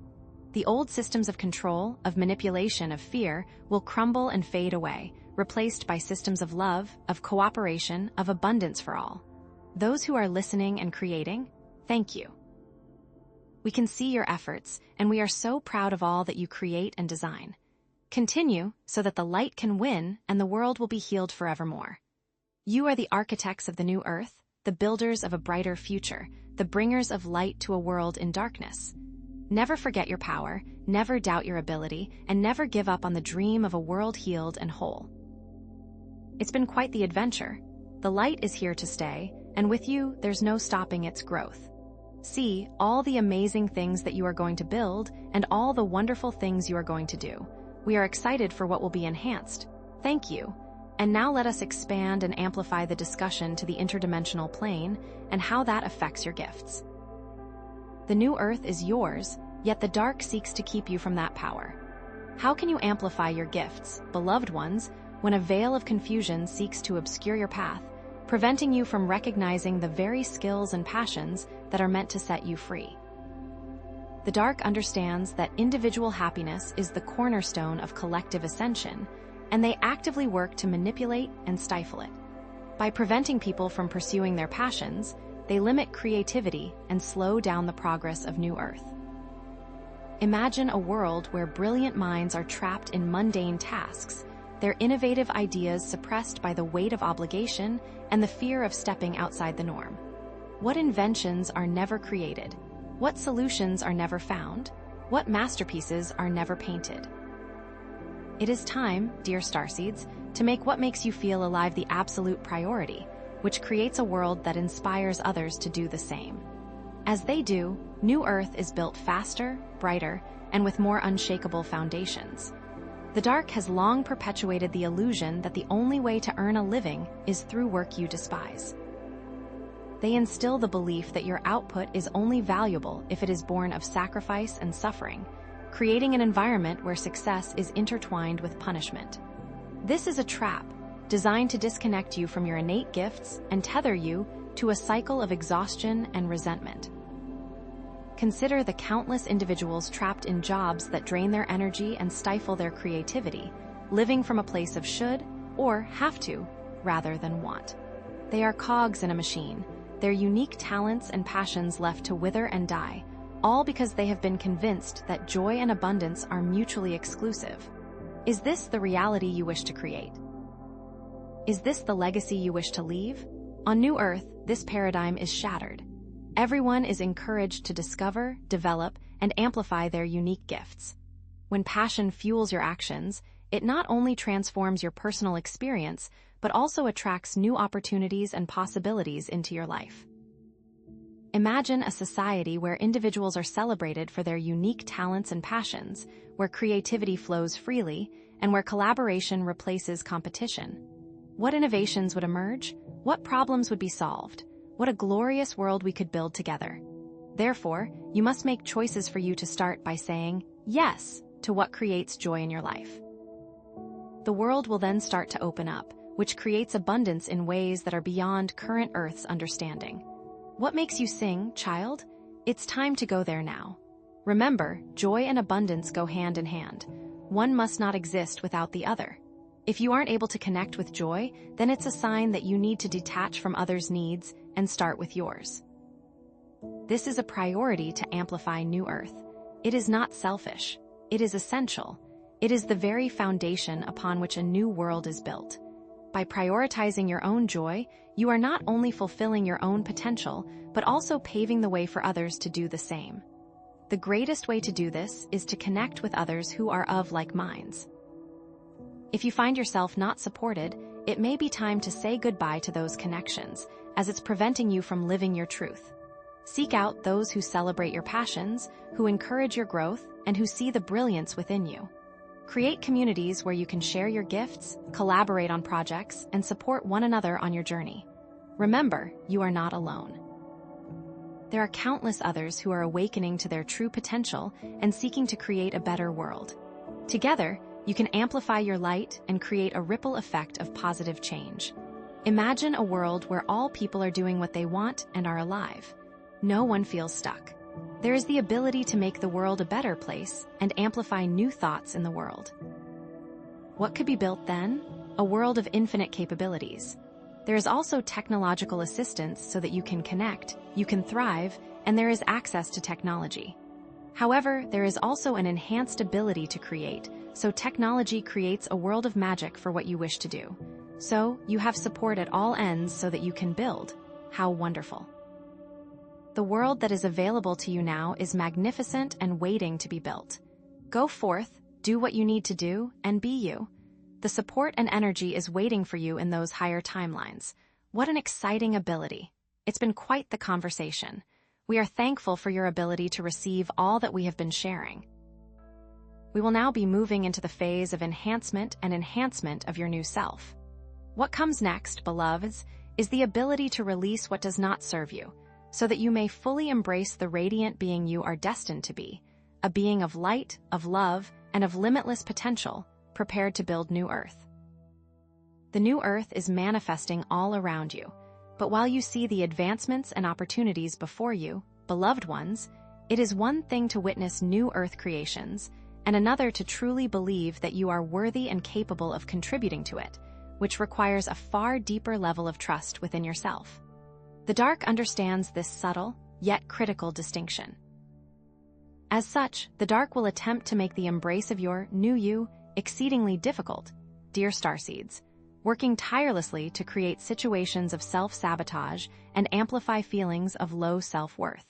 The old systems of control, of manipulation, of fear will crumble and fade away, replaced by systems of love, of cooperation, of abundance for all. Those who are listening and creating, thank you. We can see your efforts, and we are so proud of all that you create and design. Continue so that the light can win and the world will be healed forevermore. You are the architects of the new Earth, the builders of a brighter future, the bringers of light to a world in darkness. Never forget your power, never doubt your ability, and never give up on the dream of a world healed and whole. It's been quite the adventure. The light is here to stay, and with you, there's no stopping its growth. See all the amazing things that you are going to build and all the wonderful things you are going to do. We are excited for what will be enhanced. Thank you. And now let us expand and amplify the discussion to the interdimensional plane and how that affects your gifts. The new Earth is yours, yet the dark seeks to keep you from that power. How can you amplify your gifts, beloved ones, when a veil of confusion seeks to obscure your path, preventing you from recognizing the very skills and passions that are meant to set you free? The dark understands that individual happiness is the cornerstone of collective ascension, and they actively work to manipulate and stifle it. By preventing people from pursuing their passions, they limit creativity and slow down the progress of New Earth. Imagine a world where brilliant minds are trapped in mundane tasks, their innovative ideas suppressed by the weight of obligation and the fear of stepping outside the norm. What inventions are never created? What solutions are never found? What masterpieces are never painted? It is time, dear starseeds, to make what makes you feel alive the absolute priority, which creates a world that inspires others to do the same. As they do, New Earth is built faster, brighter, and with more unshakable foundations. The dark has long perpetuated the illusion that the only way to earn a living is through work you despise. They instill the belief that your output is only valuable if it is born of sacrifice and suffering, creating an environment where success is intertwined with punishment. This is a trap, designed to disconnect you from your innate gifts and tether you to a cycle of exhaustion and resentment. Consider the countless individuals trapped in jobs that drain their energy and stifle their creativity, living from a place of should or have to rather than want. They are cogs in a machine, their unique talents and passions left to wither and die, all because they have been convinced that joy and abundance are mutually exclusive. Is this the reality you wish to create? Is this the legacy you wish to leave? On New Earth, this paradigm is shattered. Everyone is encouraged to discover, develop, and amplify their unique gifts. When passion fuels your actions, it not only transforms your personal experience, but also attracts new opportunities and possibilities into your life. Imagine a society where individuals are celebrated for their unique talents and passions, where creativity flows freely, and where collaboration replaces competition. What innovations would emerge? What problems would be solved? What a glorious world we could build together. Therefore, you must make choices for you to start by saying yes to what creates joy in your life. The world will then start to open up, which creates abundance in ways that are beyond current Earth's understanding. What makes you sing, child? It's time to go there now. Remember, joy and abundance go hand in hand. One must not exist without the other. If you aren't able to connect with joy, then it's a sign that you need to detach from others' needs and start with yours. This is a priority to amplify New Earth. It is not selfish. It is essential. It is the very foundation upon which a new world is built. By prioritizing your own joy, you are not only fulfilling your own potential, but also paving the way for others to do the same. The greatest way to do this is to connect with others who are of like minds. If you find yourself not supported, it may be time to say goodbye to those connections, as it's preventing you from living your truth. Seek out those who celebrate your passions, who encourage your growth, and who see the brilliance within you. Create communities where you can share your gifts, collaborate on projects, and support one another on your journey. Remember, you are not alone. There are countless others who are awakening to their true potential and seeking to create a better world. Together, you can amplify your light and create a ripple effect of positive change. Imagine a world where all people are doing what they want and are alive. No one feels stuck. There is the ability to make the world a better place and amplify new thoughts in the world. What could be built then? A world of infinite capabilities. There is also technological assistance so that you can connect, you can thrive, and there is access to technology. However, there is also an enhanced ability to create, so technology creates a world of magic for what you wish to do. So, you have support at all ends so that you can build. How wonderful. The world that is available to you now is magnificent and waiting to be built. Go forth, do what you need to do, and be you. The support and energy is waiting for you in those higher timelines. What an exciting ability. It's been quite the conversation. We are thankful for your ability to receive all that we have been sharing. We will now be moving into the phase of enhancement and enhancement of your new self. What comes next, beloveds, is the ability to release what does not serve you, so that you may fully embrace the radiant being you are destined to be, a being of light, of love, and of limitless potential, prepared to build new Earth. The new Earth is manifesting all around you, but while you see the advancements and opportunities before you, beloved ones, it is one thing to witness new Earth creations, and another to truly believe that you are worthy and capable of contributing to it, which requires a far deeper level of trust within yourself. The dark understands this subtle, yet critical distinction. As such, the dark will attempt to make the embrace of your new you exceedingly difficult, dear starseeds, working tirelessly to create situations of self-sabotage and amplify feelings of low self-worth.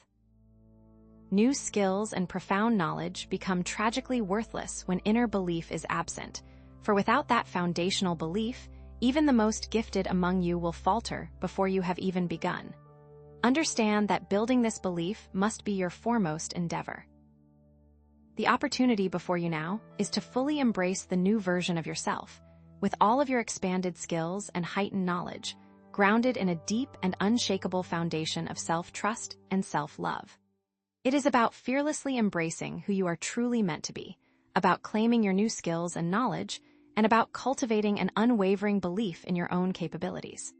New skills and profound knowledge become tragically worthless when inner belief is absent, for without that foundational belief, even the most gifted among you will falter before you have even begun. Understand that building this belief must be your foremost endeavor. The opportunity before you now is to fully embrace the new version of yourself, with all of your expanded skills and heightened knowledge, grounded in a deep and unshakable foundation of self-trust and self-love. It is about fearlessly embracing who you are truly meant to be, about claiming your new skills and knowledge, and about cultivating an unwavering belief in your own capabilities.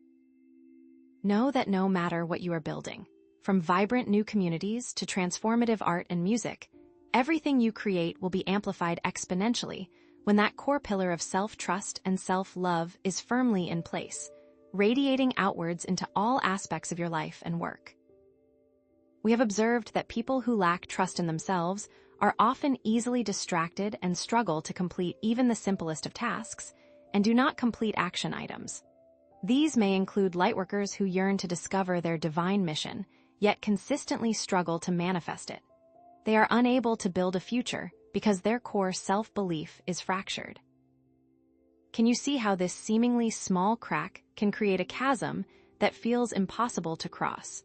Know that no matter what you are building, from vibrant new communities to transformative art and music, everything you create will be amplified exponentially when that core pillar of self-trust and self-love is firmly in place, radiating outwards into all aspects of your life and work. We have observed that people who lack trust in themselves are often easily distracted and struggle to complete even the simplest of tasks, and do not complete action items. These may include lightworkers who yearn to discover their divine mission, yet consistently struggle to manifest it. They are unable to build a future because their core self-belief is fractured. Can you see how this seemingly small crack can create a chasm that feels impossible to cross?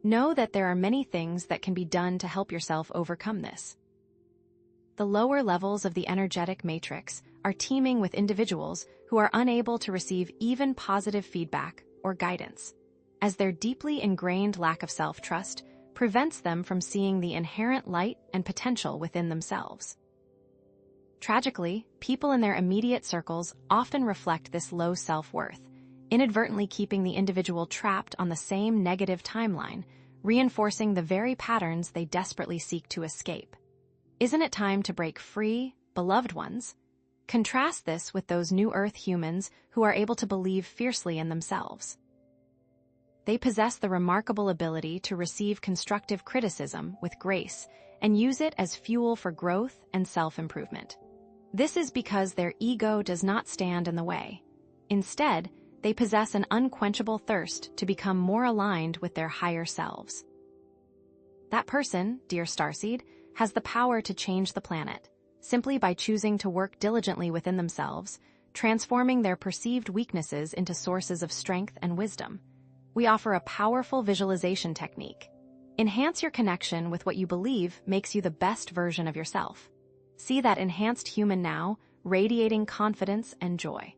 Know that there are many things that can be done to help yourself overcome this. The lower levels of the energetic matrix are teeming with individuals who are unable to receive even positive feedback or guidance, as their deeply ingrained lack of self-trust prevents them from seeing the inherent light and potential within themselves. Tragically, people in their immediate circles often reflect this low self-worth, inadvertently keeping the individual trapped on the same negative timeline, reinforcing the very patterns they desperately seek to escape. Isn't it time to break free, beloved ones? Contrast this with those new Earth humans who are able to believe fiercely in themselves. They possess the remarkable ability to receive constructive criticism with grace and use it as fuel for growth and self-improvement. This is because their ego does not stand in the way. Instead, they possess an unquenchable thirst to become more aligned with their higher selves. That person, dear starseed, has the power to change the planet, simply by choosing to work diligently within themselves, transforming their perceived weaknesses into sources of strength and wisdom. We offer a powerful visualization technique. Enhance your connection with what you believe makes you the best version of yourself. See that enhanced human now, radiating confidence and joy.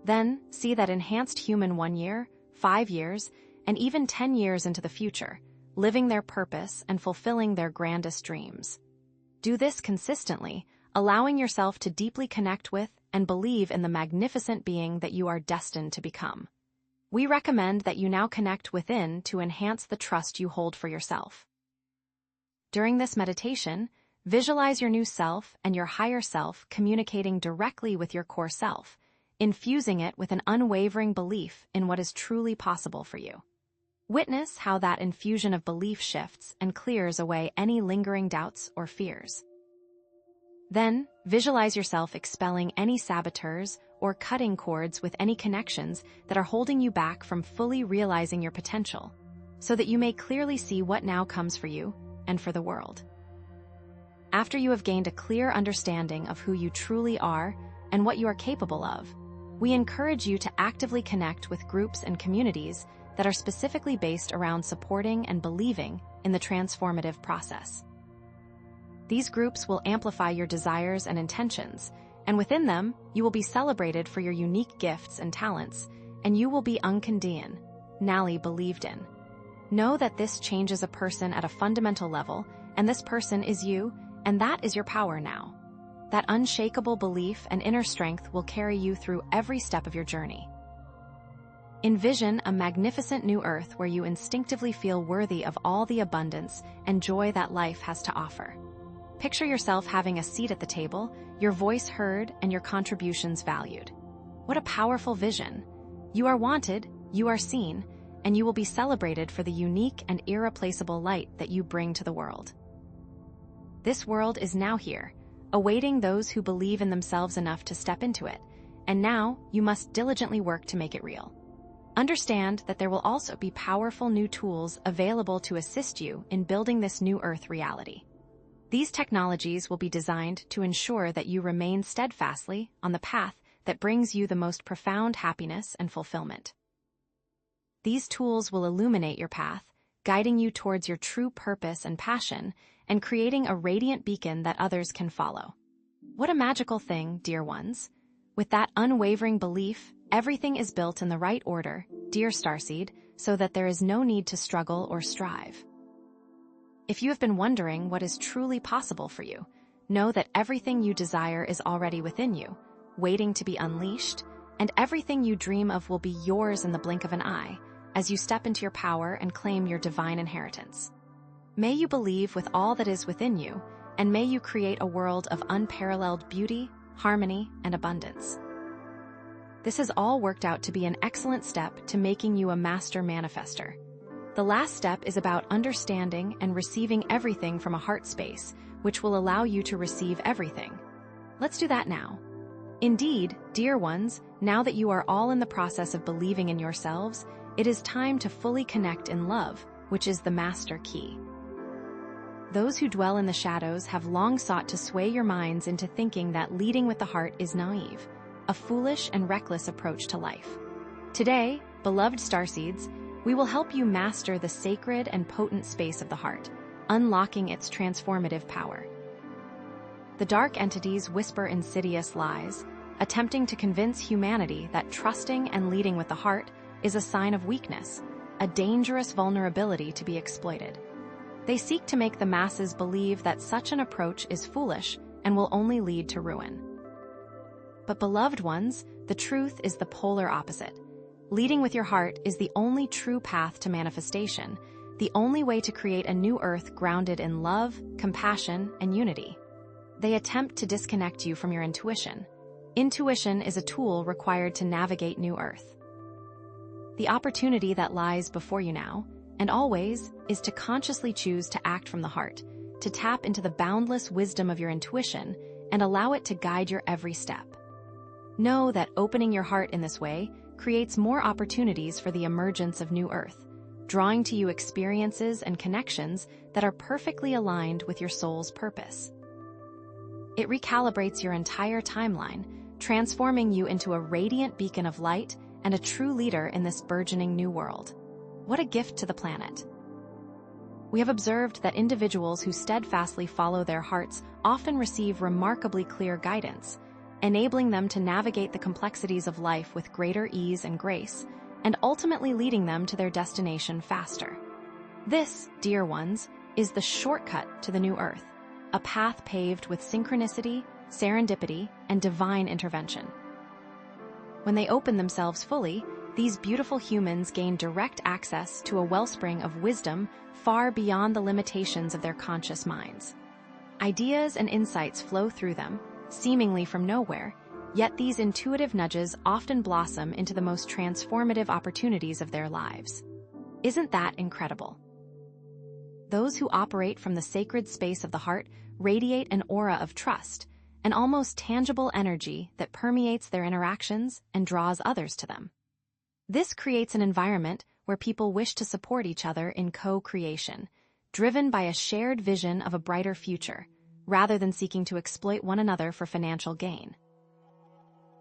Then, see that enhanced human 1 year, 5 years, and even 10 years into the future, living their purpose and fulfilling their grandest dreams. Do this consistently, allowing yourself to deeply connect with and believe in the magnificent being that you are destined to become. We recommend that you now connect within to enhance the trust you hold for yourself. During this meditation, visualize your new self and your higher self communicating directly with your core self, infusing it with an unwavering belief in what is truly possible for you. Witness how that infusion of belief shifts and clears away any lingering doubts or fears. Then, visualize yourself expelling any saboteurs or cutting cords with any connections that are holding you back from fully realizing your potential, so that you may clearly see what now comes for you and for the world. After you have gained a clear understanding of who you truly are and what you are capable of, we encourage you to actively connect with groups and communities that are specifically based around supporting and believing in the transformative process. These groups will amplify your desires and intentions, and within them, you will be celebrated for your unique gifts and talents, and you will be uncondemned, nally believed in. Know that this changes a person at a fundamental level, and this person is you, and that is your power now. That unshakable belief and inner strength will carry you through every step of your journey. Envision a magnificent new earth where you instinctively feel worthy of all the abundance and joy that life has to offer. Picture yourself having a seat at the table, your voice heard, and your contributions valued. What a powerful vision! You are wanted, you are seen, and you will be celebrated for the unique and irreplaceable light that you bring to the world. This world is now here, awaiting those who believe in themselves enough to step into it, and now you must diligently work to make it real. Understand that there will also be powerful new tools available to assist you in building this new Earth reality. These technologies will be designed to ensure that you remain steadfastly on the path that brings you the most profound happiness and fulfillment. These tools will illuminate your path, guiding you towards your true purpose and passion, and creating a radiant beacon that others can follow. What a magical thing, dear ones! With that unwavering belief, everything is built in the right order, dear starseed, so that there is no need to struggle or strive. If you have been wondering what is truly possible for you, know that everything you desire is already within you, waiting to be unleashed, and everything you dream of will be yours in the blink of an eye, as you step into your power and claim your divine inheritance. May you believe with all that is within you, and may you create a world of unparalleled beauty, harmony, and abundance. This has all worked out to be an excellent step to making you a master manifester. The last step is about understanding and receiving everything from a heart space, which will allow you to receive everything. Let's do that now. Indeed, dear ones, now that you are all in the process of believing in yourselves, it is time to fully connect in love, which is the master key. Those who dwell in the shadows have long sought to sway your minds into thinking that leading with the heart is naive, a foolish and reckless approach to life. Today, beloved starseeds, we will help you master the sacred and potent space of the heart, unlocking its transformative power. The dark entities whisper insidious lies, attempting to convince humanity that trusting and leading with the heart is a sign of weakness, a dangerous vulnerability to be exploited. They seek to make the masses believe that such an approach is foolish and will only lead to ruin. But beloved ones, the truth is the polar opposite. Leading with your heart is the only true path to manifestation, the only way to create a new earth grounded in love, compassion, and unity. They attempt to disconnect you from your intuition. Intuition is a tool required to navigate new earth. The opportunity that lies before you now, and always, is to consciously choose to act from the heart, to tap into the boundless wisdom of your intuition and allow it to guide your every step. Know that opening your heart in this way creates more opportunities for the emergence of new earth, drawing to you experiences and connections that are perfectly aligned with your soul's purpose. It recalibrates your entire timeline, transforming you into a radiant beacon of light and a true leader in this burgeoning new world. What a gift to the planet! We have observed that individuals who steadfastly follow their hearts often receive remarkably clear guidance, enabling them to navigate the complexities of life with greater ease and grace, and ultimately leading them to their destination faster. This, dear ones, is the shortcut to the new Earth, a path paved with synchronicity, serendipity, and divine intervention. When they open themselves fully, these beautiful humans gain direct access to a wellspring of wisdom far beyond the limitations of their conscious minds. Ideas and insights flow through them, seemingly from nowhere, yet these intuitive nudges often blossom into the most transformative opportunities of their lives. Isn't that incredible? Those who operate from the sacred space of the heart radiate an aura of trust, an almost tangible energy that permeates their interactions and draws others to them. This creates an environment where people wish to support each other in co-creation, driven by a shared vision of a brighter future, rather than seeking to exploit one another for financial gain.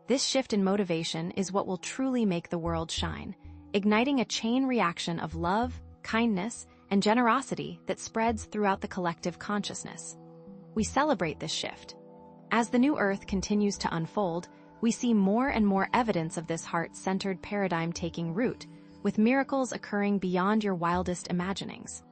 This shift in motivation is what will truly make the world shine, igniting a chain reaction of love, kindness, and generosity that spreads throughout the collective consciousness. We celebrate this shift. As the new Earth continues to unfold, we see more and more evidence of this heart-centered paradigm taking root, with miracles occurring beyond your wildest imaginings.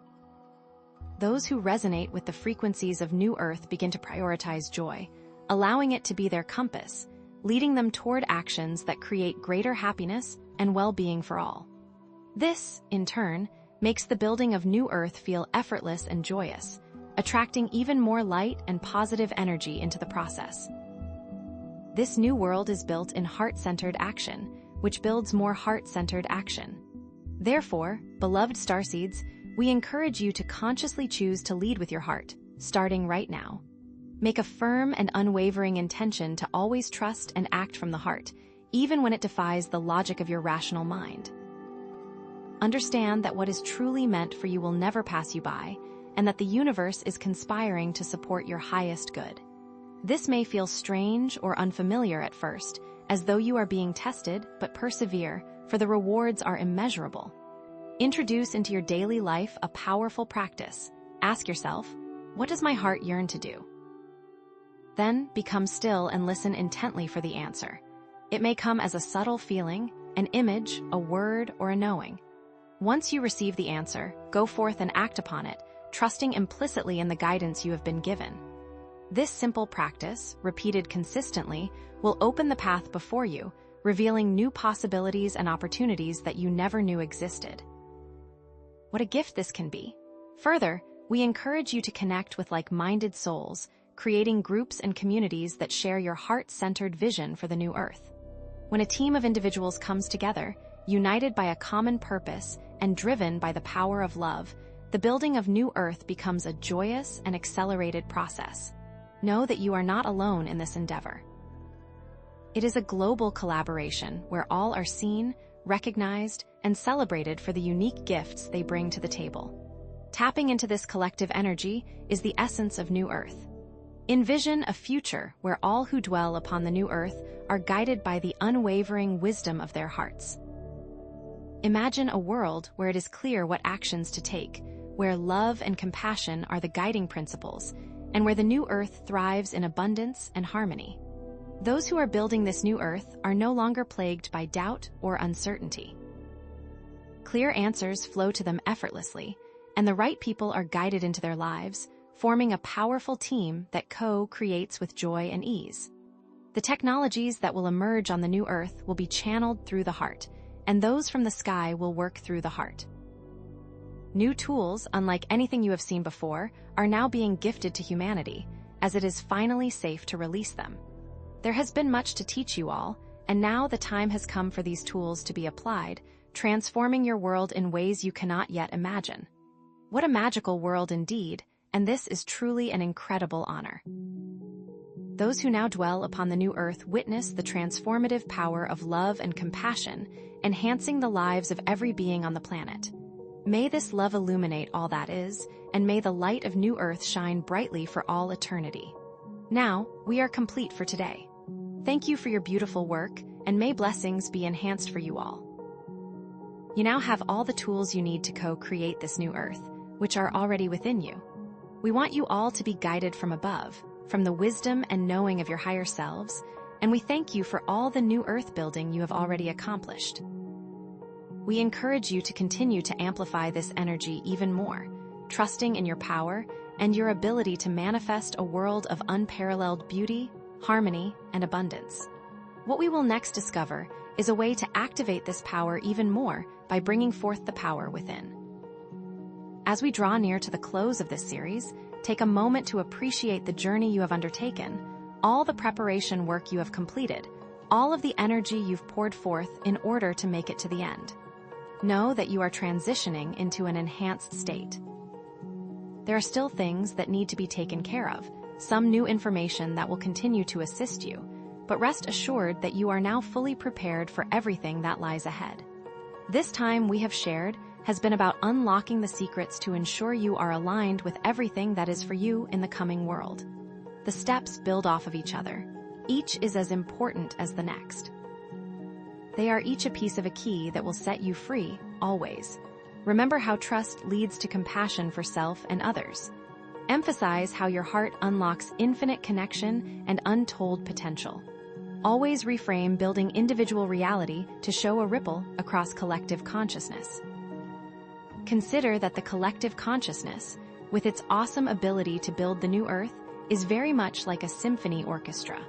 Those who resonate with the frequencies of New Earth begin to prioritize joy, allowing it to be their compass, leading them toward actions that create greater happiness and well-being for all. This, in turn, makes the building of New Earth feel effortless and joyous, attracting even more light and positive energy into the process. This new world is built in heart-centered action, which builds more heart-centered action. Therefore, beloved starseeds, we encourage you to consciously choose to lead with your heart, starting right now. Make a firm and unwavering intention to always trust and act from the heart, even when it defies the logic of your rational mind. Understand that what is truly meant for you will never pass you by, and that the universe is conspiring to support your highest good. This may feel strange or unfamiliar at first, as though you are being tested, but persevere, for the rewards are immeasurable. Introduce into your daily life a powerful practice. Ask yourself, what does my heart yearn to do? Then become still and listen intently for the answer. It may come as a subtle feeling, an image, a word, or a knowing. Once you receive the answer, go forth and act upon it, trusting implicitly in the guidance you have been given. This simple practice, repeated consistently, will open the path before you, revealing new possibilities and opportunities that you never knew existed. What a gift this can be! Further, we encourage you to connect with like-minded souls, creating groups and communities that share your heart-centered vision for the new Earth. When a team of individuals comes together, united by a common purpose and driven by the power of love, the building of New Earth becomes a joyous and accelerated process. Know that you are not alone in this endeavor. It is a global collaboration where all are seen, recognized, and celebrated for the unique gifts they bring to the table. Tapping into this collective energy is the essence of New Earth. Envision a future where all who dwell upon the new Earth are guided by the unwavering wisdom of their hearts. Imagine a world where it is clear what actions to take, where love and compassion are the guiding principles, and where the new Earth thrives in abundance and harmony. Those who are building this new Earth are no longer plagued by doubt or uncertainty. Clear answers flow to them effortlessly, and the right people are guided into their lives, forming a powerful team that co-creates with joy and ease. The technologies that will emerge on the new Earth will be channeled through the heart, and those from the sky will work through the heart. New tools, unlike anything you have seen before, are now being gifted to humanity, as it is finally safe to release them. There has been much to teach you all, and now the time has come for these tools to be applied, transforming your world in ways you cannot yet imagine. What a magical world indeed, and this is truly an incredible honor. Those who now dwell upon the new Earth witness the transformative power of love and compassion, enhancing the lives of every being on the planet. May this love illuminate all that is, and may the light of New Earth shine brightly for all eternity. Now, we are complete for today. Thank you for your beautiful work, and may blessings be enhanced for you all. You now have all the tools you need to co-create this new Earth, which are already within you. We want you all to be guided from above, from the wisdom and knowing of your higher selves, and we thank you for all the new Earth building you have already accomplished. We encourage you to continue to amplify this energy even more, trusting in your power and your ability to manifest a world of unparalleled beauty, harmony, and abundance. What we will next discover is a way to activate this power even more by bringing forth the power within. As we draw near to the close of this series, take a moment to appreciate the journey you have undertaken, all the preparation work you have completed, all of the energy you've poured forth in order to make it to the end. Know that you are transitioning into an enhanced state. There are still things that need to be taken care of, some new information that will continue to assist you, but rest assured that you are now fully prepared for everything that lies ahead. This time we have shared has been about unlocking the secrets to ensure you are aligned with everything that is for you in the coming world. The steps build off of each other. Each is as important as the next. They are each a piece of a key that will set you free, always. Remember how trust leads to compassion for self and others. Emphasize how your heart unlocks infinite connection and untold potential. Always reframe building individual reality to show a ripple across collective consciousness. Consider that the collective consciousness, with its awesome ability to build the new Earth, is very much like a symphony orchestra.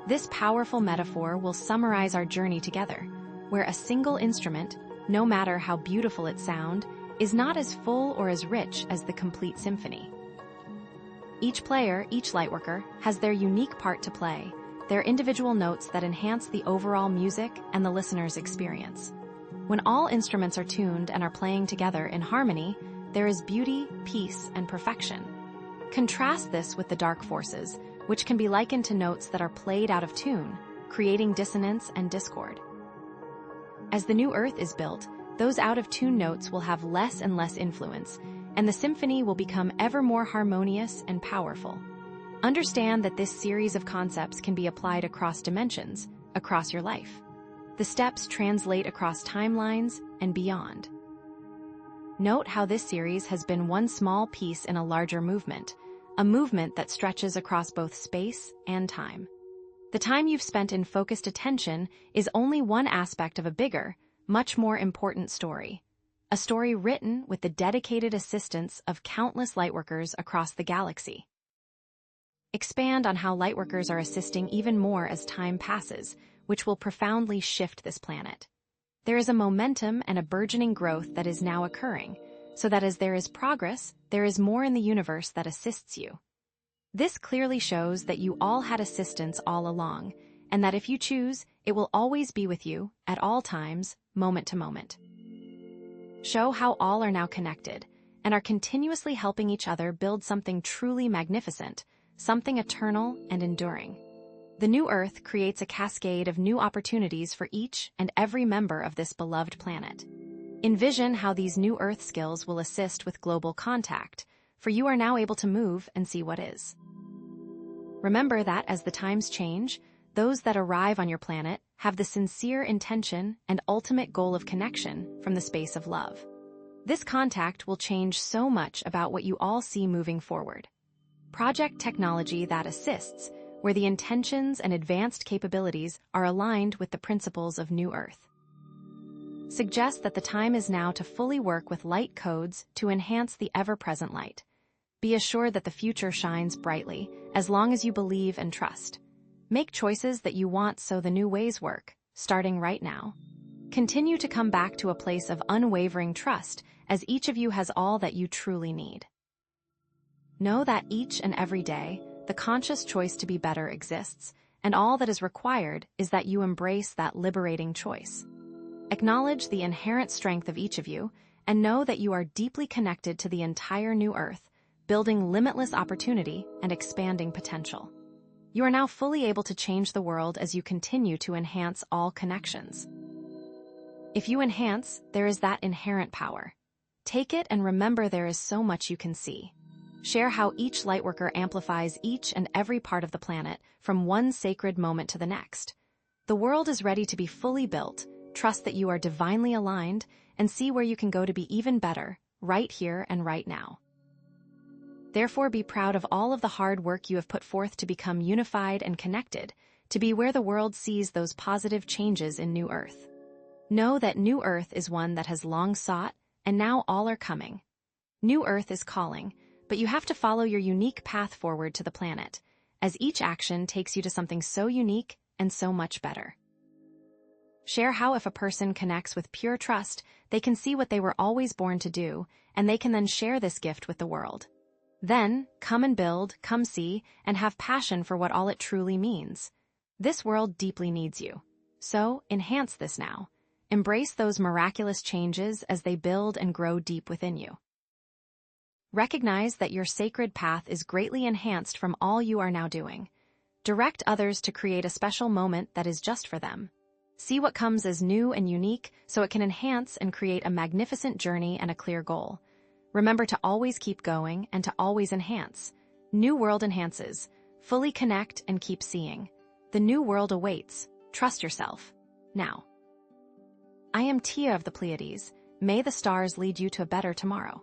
This powerful metaphor will summarize our journey together, where a single instrument, no matter how beautiful its sound, is not as full or as rich as the complete symphony. Each player, each lightworker, has their unique part to play, their individual notes that enhance the overall music and the listener's experience. When all instruments are tuned and are playing together in harmony, there is beauty, peace, and perfection. Contrast this with the dark forces, which can be likened to notes that are played out of tune, creating dissonance and discord. As the new Earth is built, those out-of-tune notes will have less and less influence, and the symphony will become ever more harmonious and powerful. Understand that this series of concepts can be applied across dimensions, across your life. The steps translate across timelines and beyond. Note how this series has been one small piece in a larger movement, a movement that stretches across both space and time. The time you've spent in focused attention is only one aspect of a bigger, much more important story. A story written with the dedicated assistance of countless lightworkers across the galaxy. Expand on how lightworkers are assisting even more as time passes, which will profoundly shift this planet. There is a momentum and a burgeoning growth that is now occurring, so that as there is progress, there is more in the universe that assists you. This clearly shows that you all had assistance all along, and that if you choose, it will always be with you, at all times, moment to moment. Show how all are now connected, and are continuously helping each other build something truly magnificent, something eternal and enduring. The new Earth creates a cascade of new opportunities for each and every member of this beloved planet. Envision how these new Earth skills will assist with global contact, for you are now able to move and see what is. Remember that as the times change, those that arrive on your planet have the sincere intention and ultimate goal of connection from the space of love. This contact will change so much about what you all see moving forward. Project technology that assists, where the intentions and advanced capabilities are aligned with the principles of New Earth. Suggest that the time is now to fully work with light codes to enhance the ever-present light. Be assured that the future shines brightly, as long as you believe and trust. Make choices that you want so the new ways work, starting right now. Continue to come back to a place of unwavering trust, as each of you has all that you truly need. Know that each and every day, the conscious choice to be better exists, and all that is required is that you embrace that liberating choice. Acknowledge the inherent strength of each of you, and know that you are deeply connected to the entire new Earth, building limitless opportunity and expanding potential. You are now fully able to change the world as you continue to enhance all connections. If you enhance, there is that inherent power. Take it and remember there is so much you can see. Share how each lightworker amplifies each and every part of the planet from one sacred moment to the next. The world is ready to be fully built. Trust that you are divinely aligned and see where you can go to be even better, right here and right now. Therefore, be proud of all of the hard work you have put forth to become unified and connected, to be where the world sees those positive changes in New Earth. Know that New Earth is one that has long sought, and now all are coming. New Earth is calling, but you have to follow your unique path forward to the planet, as each action takes you to something so unique and so much better. Share how if a person connects with pure trust, they can see what they were always born to do, and they can then share this gift with the world. Then, come and build, come see, and have passion for what all it truly means. This world deeply needs you. So, enhance this now. Embrace those miraculous changes as they build and grow deep within you. Recognize that your sacred path is greatly enhanced from all you are now doing. Direct others to create a special moment that is just for them. See what comes as new and unique so it can enhance and create a magnificent journey and a clear goal. Remember to always keep going and to always enhance. New world enhances. Fully connect and keep seeing. The new world awaits. Trust yourself. Now. I am Tia of the Pleiades. May the stars lead you to a better tomorrow.